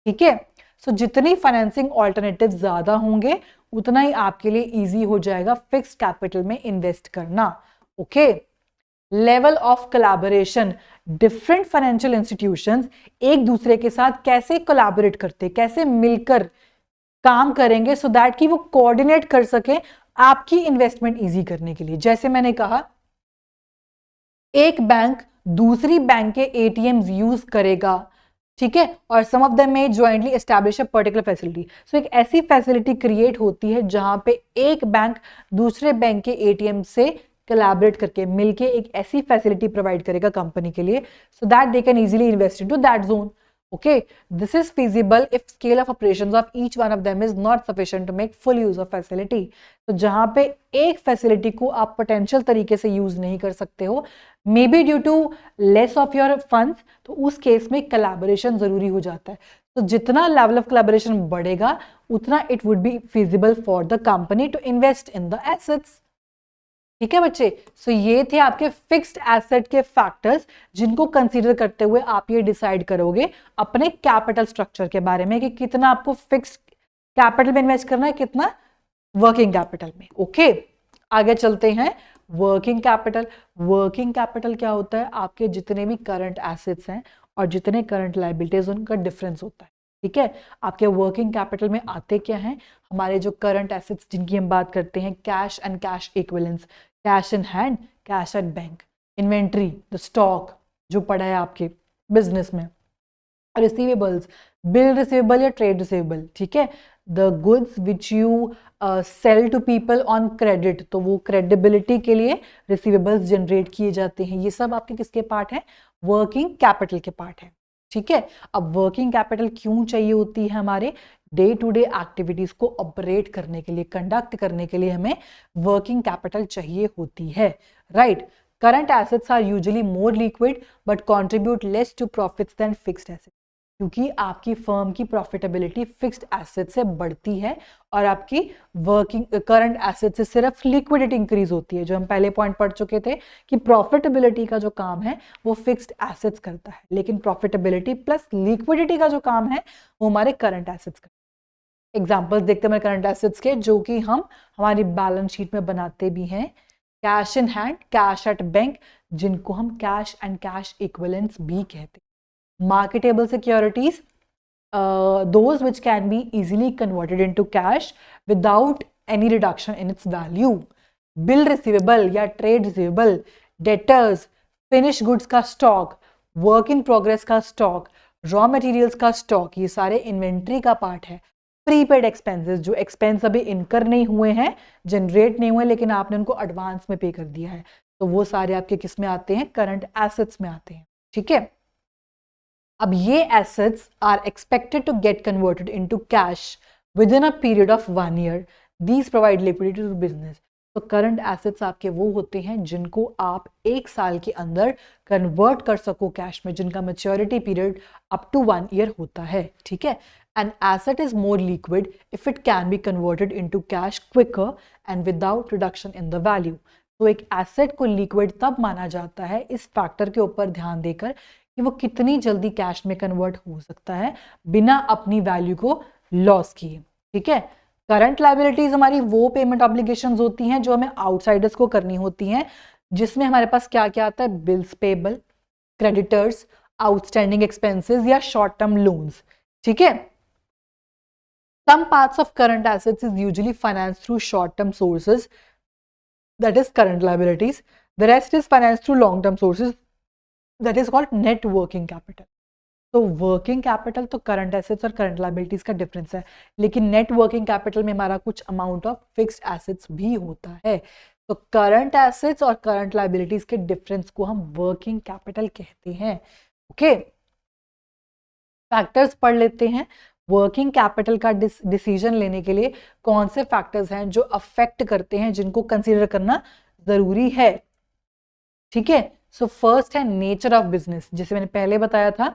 ठीक है। सो जितनी फाइनेंसिंग ऑल्टरनेटिव ज्यादा होंगे उतना ही आपके लिए इजी हो जाएगा फिक्स्ड कैपिटल में इन्वेस्ट करना, okay. Level of collaboration, different financial institutions एक दूसरे के साथ कैसे कोलैबोरेट करते, कैसे मिलकर काम करेंगे सो दैट कि वो कोऑर्डिनेट कर सके आपकी इन्वेस्टमेंट इजी करने के लिए। जैसे मैंने कहा, एक बैंक दूसरी बैंक के एटीएम्स यूज करेगा, ठीक है, और सम ऑफ देम में jointly establish a particular facility. So एक ऐसी फैसिलिटी क्रिएट होती है जहां पे एक बैंक दूसरे बैंक के एटीएम से कोलैबोरेट करके मिलके एक ऐसी फैसिलिटी प्रोवाइड करेगा कंपनी के लिए so that they can easily invest into that zone, okay. This is feasible if scale of operations of each one of them is not sufficient to make full use of facility। तो जहां पे एक facility को आप potential तरीके से use नहीं कर सकते हो, may be due to less of your funds, तो उस केस में कोलैबोरेशन जरूरी हो जाता है। तो जितना लेवल ऑफ कोलैबोरेशन बढ़ेगा उतना it would be feasible for the company to invest in the assets, ठीक है बच्चे। सो ये थे आपके फिक्स्ड एसेट के फैक्टर्स जिनको कंसीडर करते हुए आप ये डिसाइड करोगे अपने कैपिटल स्ट्रक्चर के बारे में कि कितना आपको फिक्स्ड कैपिटल में इन्वेस्ट करना है, कितना वर्किंग कैपिटल में। ओके, आगे चलते हैं। वर्किंग कैपिटल, वर्किंग कैपिटल क्या होता है? आपके जितने भी करंट एसेट्स हैं और जितने करंट लायबिलिटीज, उनका डिफरेंस होता है। ठीक है, आपके वर्किंग कैपिटल में आते क्या हैं? हमारे जो करंट एसेट्स जिनकी हम बात करते हैं, cash and cash equivalents, cash in hand, cash at bank, inventory, the stock जो पड़ा है आपके बिजनेस में, रिसीवेबल्स, बिल रिसीवेबल या ट्रेड रिसीवेबल। ठीक है, the goods which you sell to people on credit, तो वो क्रेडिबिलिटी के लिए रिसीवेबल्स जनरेट किए जाते हैं। ये सब आपके किसके पार्ट है? वर्किंग कैपिटल के पार्ट है। ठीक है, अब वर्किंग कैपिटल क्यों चाहिए होती है? हमारे डे टू डे एक्टिविटीज को ऑपरेट करने के लिए, कंडक्ट करने के लिए हमें वर्किंग कैपिटल चाहिए होती है। Right, current assets are usually more liquid but contribute less to profits than fixed assets, क्योंकि आपकी फर्म की प्रॉफिटेबिलिटी फिक्स्ड एसेट से बढ़ती है और आपकी वर्किंग करंट एसेट से सिर्फ लिक्विडिटी इंक्रीज होती है। जो हम पहले पॉइंट पढ़ चुके थे कि प्रॉफिटेबिलिटी का जो काम है वो फिक्स्ड एसेट्स करता है, लेकिन प्रॉफिटेबिलिटी प्लस लिक्विडिटी का जो काम है वो हमारे करंट एसेट्स करता है। एग्जाम्पल्स देखते हैं हमारे करंट एसेट्स के, जो कि हम हमारी बैलेंस शीट में बनाते भी हैं। Cash in hand, cash at bank, जिनको हम कैश एंड कैश इक्विवेलेंट्स भी कहते हैं। Marketable securities, those which can be easily converted into cash without any reduction in its value. Bill receivable या trade receivable, debtors, finished goods का stock, work in progress का stock, raw materials का stock, ये सारे inventory का part है। Prepaid expenses, जो expense अभी इनकर नहीं हुए हैं, जनरेट नहीं हुए, लेकिन आपने उनको एडवांस में पे कर दिया है, तो वो सारे आपके किस में आते हैं? करंट एसेट्स में आते हैं। ठीक है, अब ये assets are expected to get converted into cash within a period of 1 year. These provide liquidity to business. तो करंट एसेट्स आपके वो होते हैं जिनको आप 1 साल के अंदर कन्वर्ट कर सको कैश में, जिनका maturity period up to 1 year होता है। ठीक है, an asset is more liquid if it can be converted into cash quicker and without reduction in the value. तो एक एसेट को लिक्विड तब माना जाता है, इस फैक्टर के ऊपर ध्यान देकर कि वो कितनी जल्दी कैश में कन्वर्ट हो सकता है बिना अपनी वैल्यू को लॉस किए। ठीक है, करंट लायबिलिटीज हमारी वो पेमेंट ऑब्लिगेशंस होती हैं जो हमें आउटसाइडर्स को करनी होती हैं, जिसमें हमारे पास क्या क्या आता है? Bills payable, creditors, outstanding expenses या शॉर्ट टर्म लोन्स। ठीक है, some parts of current assets is usually financed through short term sources, that is current liabilities. The rest is financed through long term sources, that is called net working capital. तो working capital तो current assets और current liabilities का difference है, लेकिन net working capital में हमारा कुछ amount of fixed assets भी होता है। तो करंट एसेट्स और करंट लायबिलिटीज के डिफरेंस को हम वर्किंग कैपिटल कहते हैं। ओके, फैक्टर्स पढ़ लेते हैं। वर्किंग कैपिटल का डिसीजन लेने के लिए कौन से फैक्टर्स हैं जो अफेक्ट करते हैं, जिनको कंसीडर करना जरूरी है। ठीक है, सो फर्स्ट है नेचर ऑफ बिजनेस। जैसे मैंने पहले बताया था,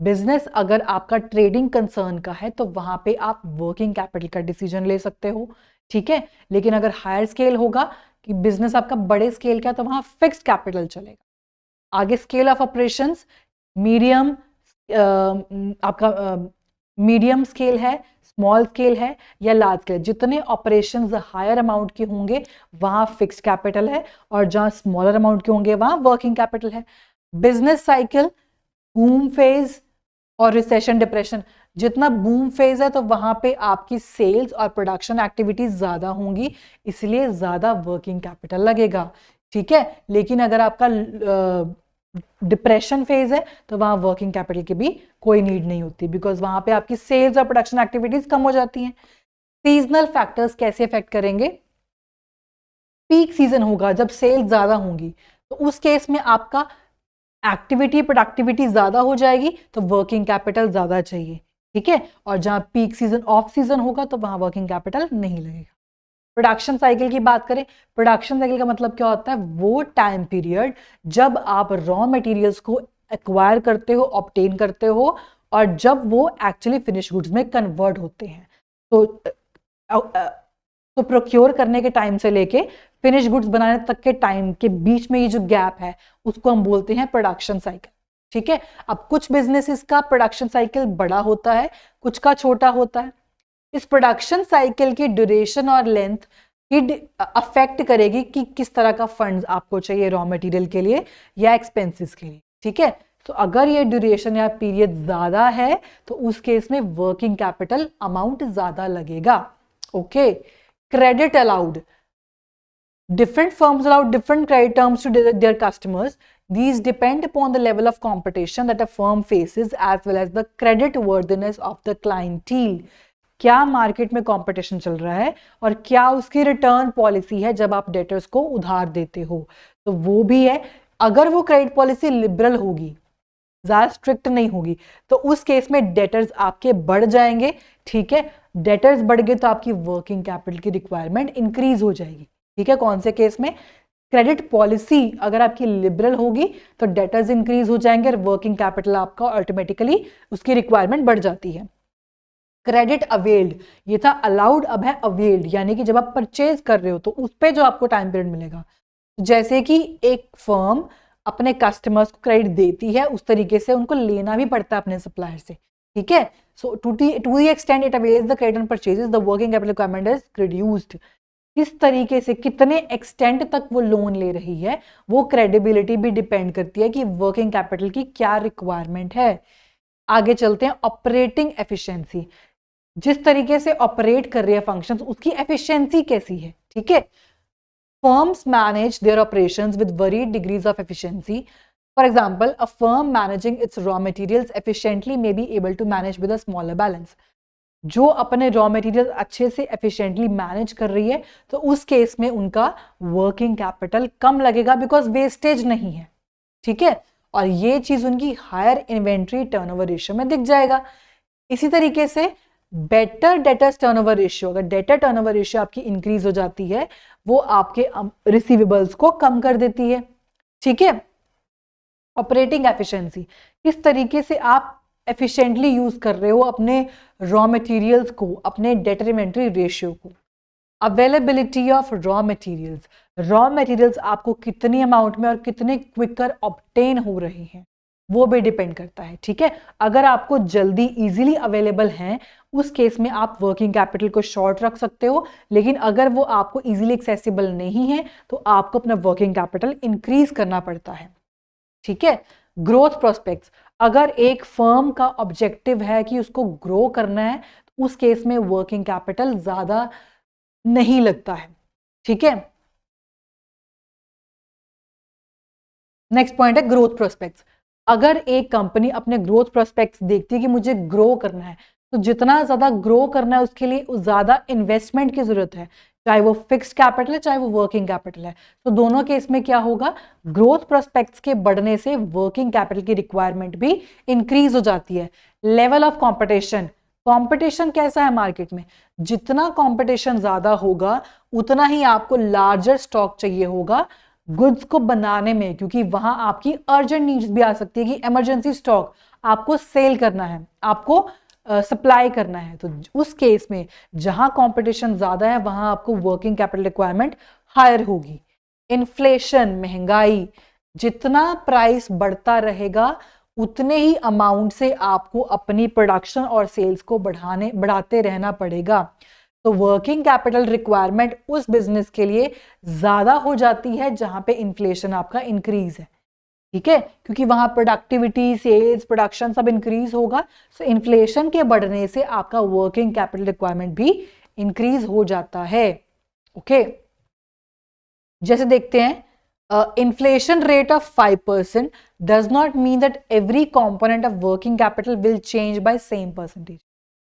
बिजनेस अगर आपका ट्रेडिंग कंसर्न का है तो वहां पे आप वर्किंग कैपिटल का डिसीजन ले सकते हो। ठीक है, लेकिन अगर हायर स्केल होगा कि बिजनेस आपका बड़े स्केल का, तो वहां फिक्स्ड कैपिटल चलेगा। आगे स्केल ऑफ ऑपरेशंस, मीडियम आपका मीडियम स्केल है, स्मॉल स्केल है या लार्ज स्केल, जितने ऑपरेशंस हायर अमाउंट के होंगे वहां फिक्स्ड कैपिटल है, और जहां स्मॉलर अमाउंट के होंगे वहां वर्किंग कैपिटल है। बिजनेस साइकिल, बूम फेज और रिसेशन डिप्रेशन, जितना बूम फेज है तो वहां पे आपकी सेल्स और प्रोडक्शन एक्टिविटीज ज्यादा होंगी, इसलिए ज्यादा वर्किंग कैपिटल लगेगा। ठीक है, लेकिन अगर आपका डिप्रेशन फेज है तो वहां वर्किंग कैपिटल की भी कोई नीड नहीं होती, बिकॉज वहां पे आपकी सेल्स और प्रोडक्शन एक्टिविटीज कम हो जाती हैं। सीजनल फैक्टर्स कैसे इफेक्ट करेंगे? पीक सीजन होगा जब सेल्स ज्यादा होंगी, तो उस केस में आपका एक्टिविटी प्रोडक्टिविटी ज्यादा हो जाएगी, तो वर्किंग कैपिटल ज्यादा चाहिए। ठीक है, और जहां पीक सीजन ऑफ सीजन होगा तो वहां वर्किंग कैपिटल नहीं लगेगा। प्रोडक्शन साइकिल की बात करें, प्रोडक्शन साइकिल का मतलब क्या होता है? वो टाइम पीरियड जब आप रॉ मटेरियल्स को एक्वायर करते हो, ऑब्टेन करते हो, और जब वो एक्चुअली फिनिश गुड्स में कन्वर्ट होते हैं। तो प्रोक्योर करने के टाइम से लेके फिनिश गुड्स बनाने तक के टाइम के बीच में ये जो गैप है उसको हम बोलते हैं प्रोडक्शन साइकिल। ठीक है, अब कुछ बिजनेसेस का प्रोडक्शन साइकिल बड़ा होता है, कुछ का छोटा होता है। इस प्रोडक्शन साइकिल की ड्यूरेशन और लेंथ ही अफेक्ट करेगी कि किस तरह का फंड्स आपको चाहिए रॉ मटेरियल के लिए या एक्सपेंसेस के लिए, ठीक है। तो अगर ये ड्यूरेशन या पीरियड ज्यादा है तो उस केस में वर्किंग कैपिटल अमाउंट ज्यादा लगेगा। Okay, credit allowed, different firms allow different credit terms to their customers. These depend upon the level of competition that a firm faces as well as the credit worthiness of the clientele. क्या market में competition चल रहा है और क्या उसकी return policy है जब आप डेटर्स को उधार देते हो, तो वो भी है। अगर वो क्रेडिट पॉलिसी लिबरल होगी, ज्यादा स्ट्रिक्ट नहीं होगी, तो उस केस में डेटर्स आपके बढ़ जाएंगे, ठीक है। डेटर्स बढ़ गए तो आपकी वर्किंग कैपिटल की रिक्वायरमेंट इंक्रीज हो जाएगी, ठीक है। कौन से केस में? क्रेडिट पॉलिसी अगर आपकी लिबरल होगी तो डेटर्स इंक्रीज हो जाएंगे और वर्किंग कैपिटल आपका ऑटोमेटिकली उसकी रिक्वायरमेंट बढ़ जाती है। क्रेडिट अवेल्ड, ये था अलाउड, अब है अवेल्ड, यानी कि जब आप परचेज कर रहे हो तो उस पे जो आपको टाइम पीरियड मिलेगा। जैसे कि एक फर्म अपने कस्टमर्स को क्रेडिट देती है, उस तरीके से उनको लेना भी पड़ता है अपने सप्लायर से, ठीक है। So to the extent it avails the credit on purchases the working capital requirement is reduced. किस तरीके से, कितने एक्सटेंट तक वो लोन ले रही है, वो क्रेडिबिलिटी भी डिपेंड करती है कि वर्किंग कैपिटल की क्या रिक्वायरमेंट है। आगे चलते हैं, ऑपरेटिंग एफिशिएंसी, जिस तरीके से ऑपरेट कर रही है फंक्शंस उसकी एफिशिएंसी कैसी है, ठीक है। Firms manage their operations with varied degrees of efficiency. For example, a firm managing its raw materials efficiently may be able to manage with a smaller balance. जो अपने रॉ मटेरियल अच्छे से efficiently manage कर रही है तो उस case में उनका वर्किंग कैपिटल कम लगेगा बिकॉज वेस्टेज नहीं है, ठीक है। और ये चीज उनकी हायर इन्वेंट्री टर्नओवर रेशियो में दिख जाएगा। इसी तरीके से बेटर डेटर्स टर्नओवर रेशियो, अगर डेटर टर्नओवर रेशियो आपकी इंक्रीज हो जाती है वो आपके रिसीवेबल्स को कम कर देती है, ठीक है। ऑपरेटिंग एफिशिएंसी, किस तरीके से आप एफिशिएंटली यूज कर रहे हो अपने रॉ मटेरियल्स को, अपने डेटर इन्वेंट्री रेशियो को। Availability of raw materials, raw materials आपको कितनी अमाउंट में और कितने क्विकर ऑब्टेन हो रहे हैं वो भी डिपेंड करता है, ठीक है। अगर आपको जल्दी इजीली अवेलेबल हैं उस केस में आप वर्किंग कैपिटल को शॉर्ट रख सकते हो, लेकिन अगर वो आपको इजीली एक्सेसिबल नहीं है तो आपको अपना वर्किंग कैपिटल इंक्रीज करना पड़ता है, ठीक है। ग्रोथ प्रोस्पेक्ट्स, अगर एक फर्म का ऑब्जेक्टिव है कि उसको ग्रो करना है तो उस केस में वर्किंग कैपिटल ज्यादा नहीं लगता है, ठीक है। नेक्स्ट पॉइंट है ग्रोथ प्रोस्पेक्ट्स। अगर एक कंपनी अपने ग्रोथ प्रोस्पेक्ट्स देखती है कि मुझे ग्रो करना है तो जितना ज्यादा ग्रो करना है उसके लिए ज्यादा इन्वेस्टमेंट की जरूरत है, चाहे वो फिक्स्ड कैपिटल है चाहे वो वर्किंग कैपिटल है। तो दोनों केस में क्या होगा, ग्रोथ प्रोस्पेक्ट्स के बढ़ने से वर्किंग कैपिटल की रिक्वायरमेंट भी इंक्रीज हो जाती है। लेवल ऑफ कंपटीशन, कंपटीशन कैसा है मार्केट में, जितना कंपटीशन ज्यादा होगा उतना ही आपको लार्जर स्टॉक चाहिए होगा गुड्स को बनाने में, क्योंकि वहां आपकी अर्जेंट नीड्स भी आ सकती है कि इमरजेंसी स्टॉक आपको सेल करना है, आपको सप्लाई करना है। तो उस केस में जहां कंपटीशन ज्यादा है वहां आपको वर्किंग कैपिटल रिक्वायरमेंट हायर होगी। इन्फ्लेशन, महंगाई, जितना प्राइस बढ़ता रहेगा उतने ही अमाउंट से आपको अपनी प्रोडक्शन और सेल्स को बढ़ाते रहना पड़ेगा। तो वर्किंग कैपिटल रिक्वायरमेंट उस बिजनेस के लिए ज्यादा हो जाती है जहां पे इन्फ्लेशन आपका इंक्रीज है, ठीक है, क्योंकि वहां प्रोडक्टिविटी, सेल्स, प्रोडक्शन सब इंक्रीज होगा। सो इन्फ्लेशन के बढ़ने से आपका वर्किंग कैपिटल रिक्वायरमेंट भी इंक्रीज हो जाता है, ओके। जैसे देखते हैं, inflation rate of 5% does not mean that every component of working capital will change by same percentage.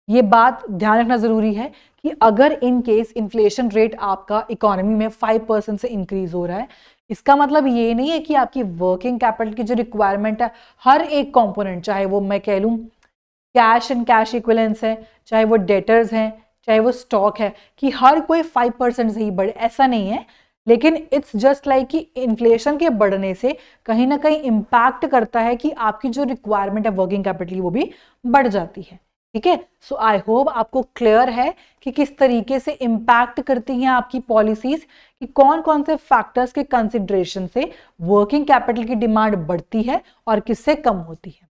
ये बात ध्यान रखना जरूरी है कि अगर इन केस इन्फ्लेशन रेट आपका इकोनॉमी में 5% से इंक्रीज हो रहा है, इसका मतलब ये नहीं है कि आपकी वर्किंग कैपिटल की जो रिक्वायरमेंट है हर एक कंपोनेंट, चाहे वो मैं कह लूं कैश एंड कैश इक्विवेलेंस है, चाहे वो डेटर्स हैं, चाहे वो स्टॉक है, कि हर कोई 5% से ही बढ़े, ऐसा नहीं है। लेकिन इट्स जस्ट लाइक कि इन्फ्लेशन के बढ़ने से कहीं ना कहीं इंपैक्ट करता है कि आपकी जो रिक्वायरमेंट है वर्किंग कैपिटल की वो भी बढ़ जाती है, ठीक है। सो आई होप आपको क्लियर है कि किस तरीके से इंपैक्ट करती हैं आपकी पॉलिसीज, कि कौन कौन से फैक्टर्स के कंसिडरेशन से वर्किंग कैपिटल की डिमांड बढ़ती है और किससे कम होती है।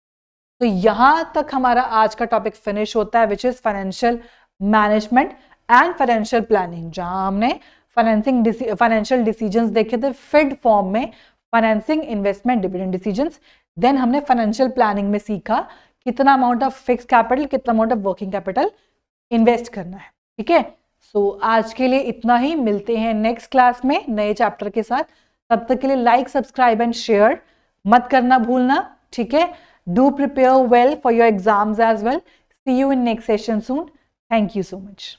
तो यहां तक हमारा आज का टॉपिक फिनिश होता है, which is financial management and financial planning, जहां हमने फाइनेंशियल डिसीजंस देखे थे फिड फॉर्म में, financing, investment, dividend decisions. Then हमने फाइनेंशियल प्लानिंग में सीखा कितना अमाउंट ऑफ फिक्स कैपिटल, कितना amount of working capital invest करना है। ठीक है, सो आज के लिए इतना ही, मिलते हैं नेक्स्ट क्लास में नए चैप्टर के साथ। तब तक के लिए लाइक, सब्सक्राइब एंड शेयर मत करना भूलना। ठीक है, do prepare well for your exams as well. See you in next session soon. Thank you so much.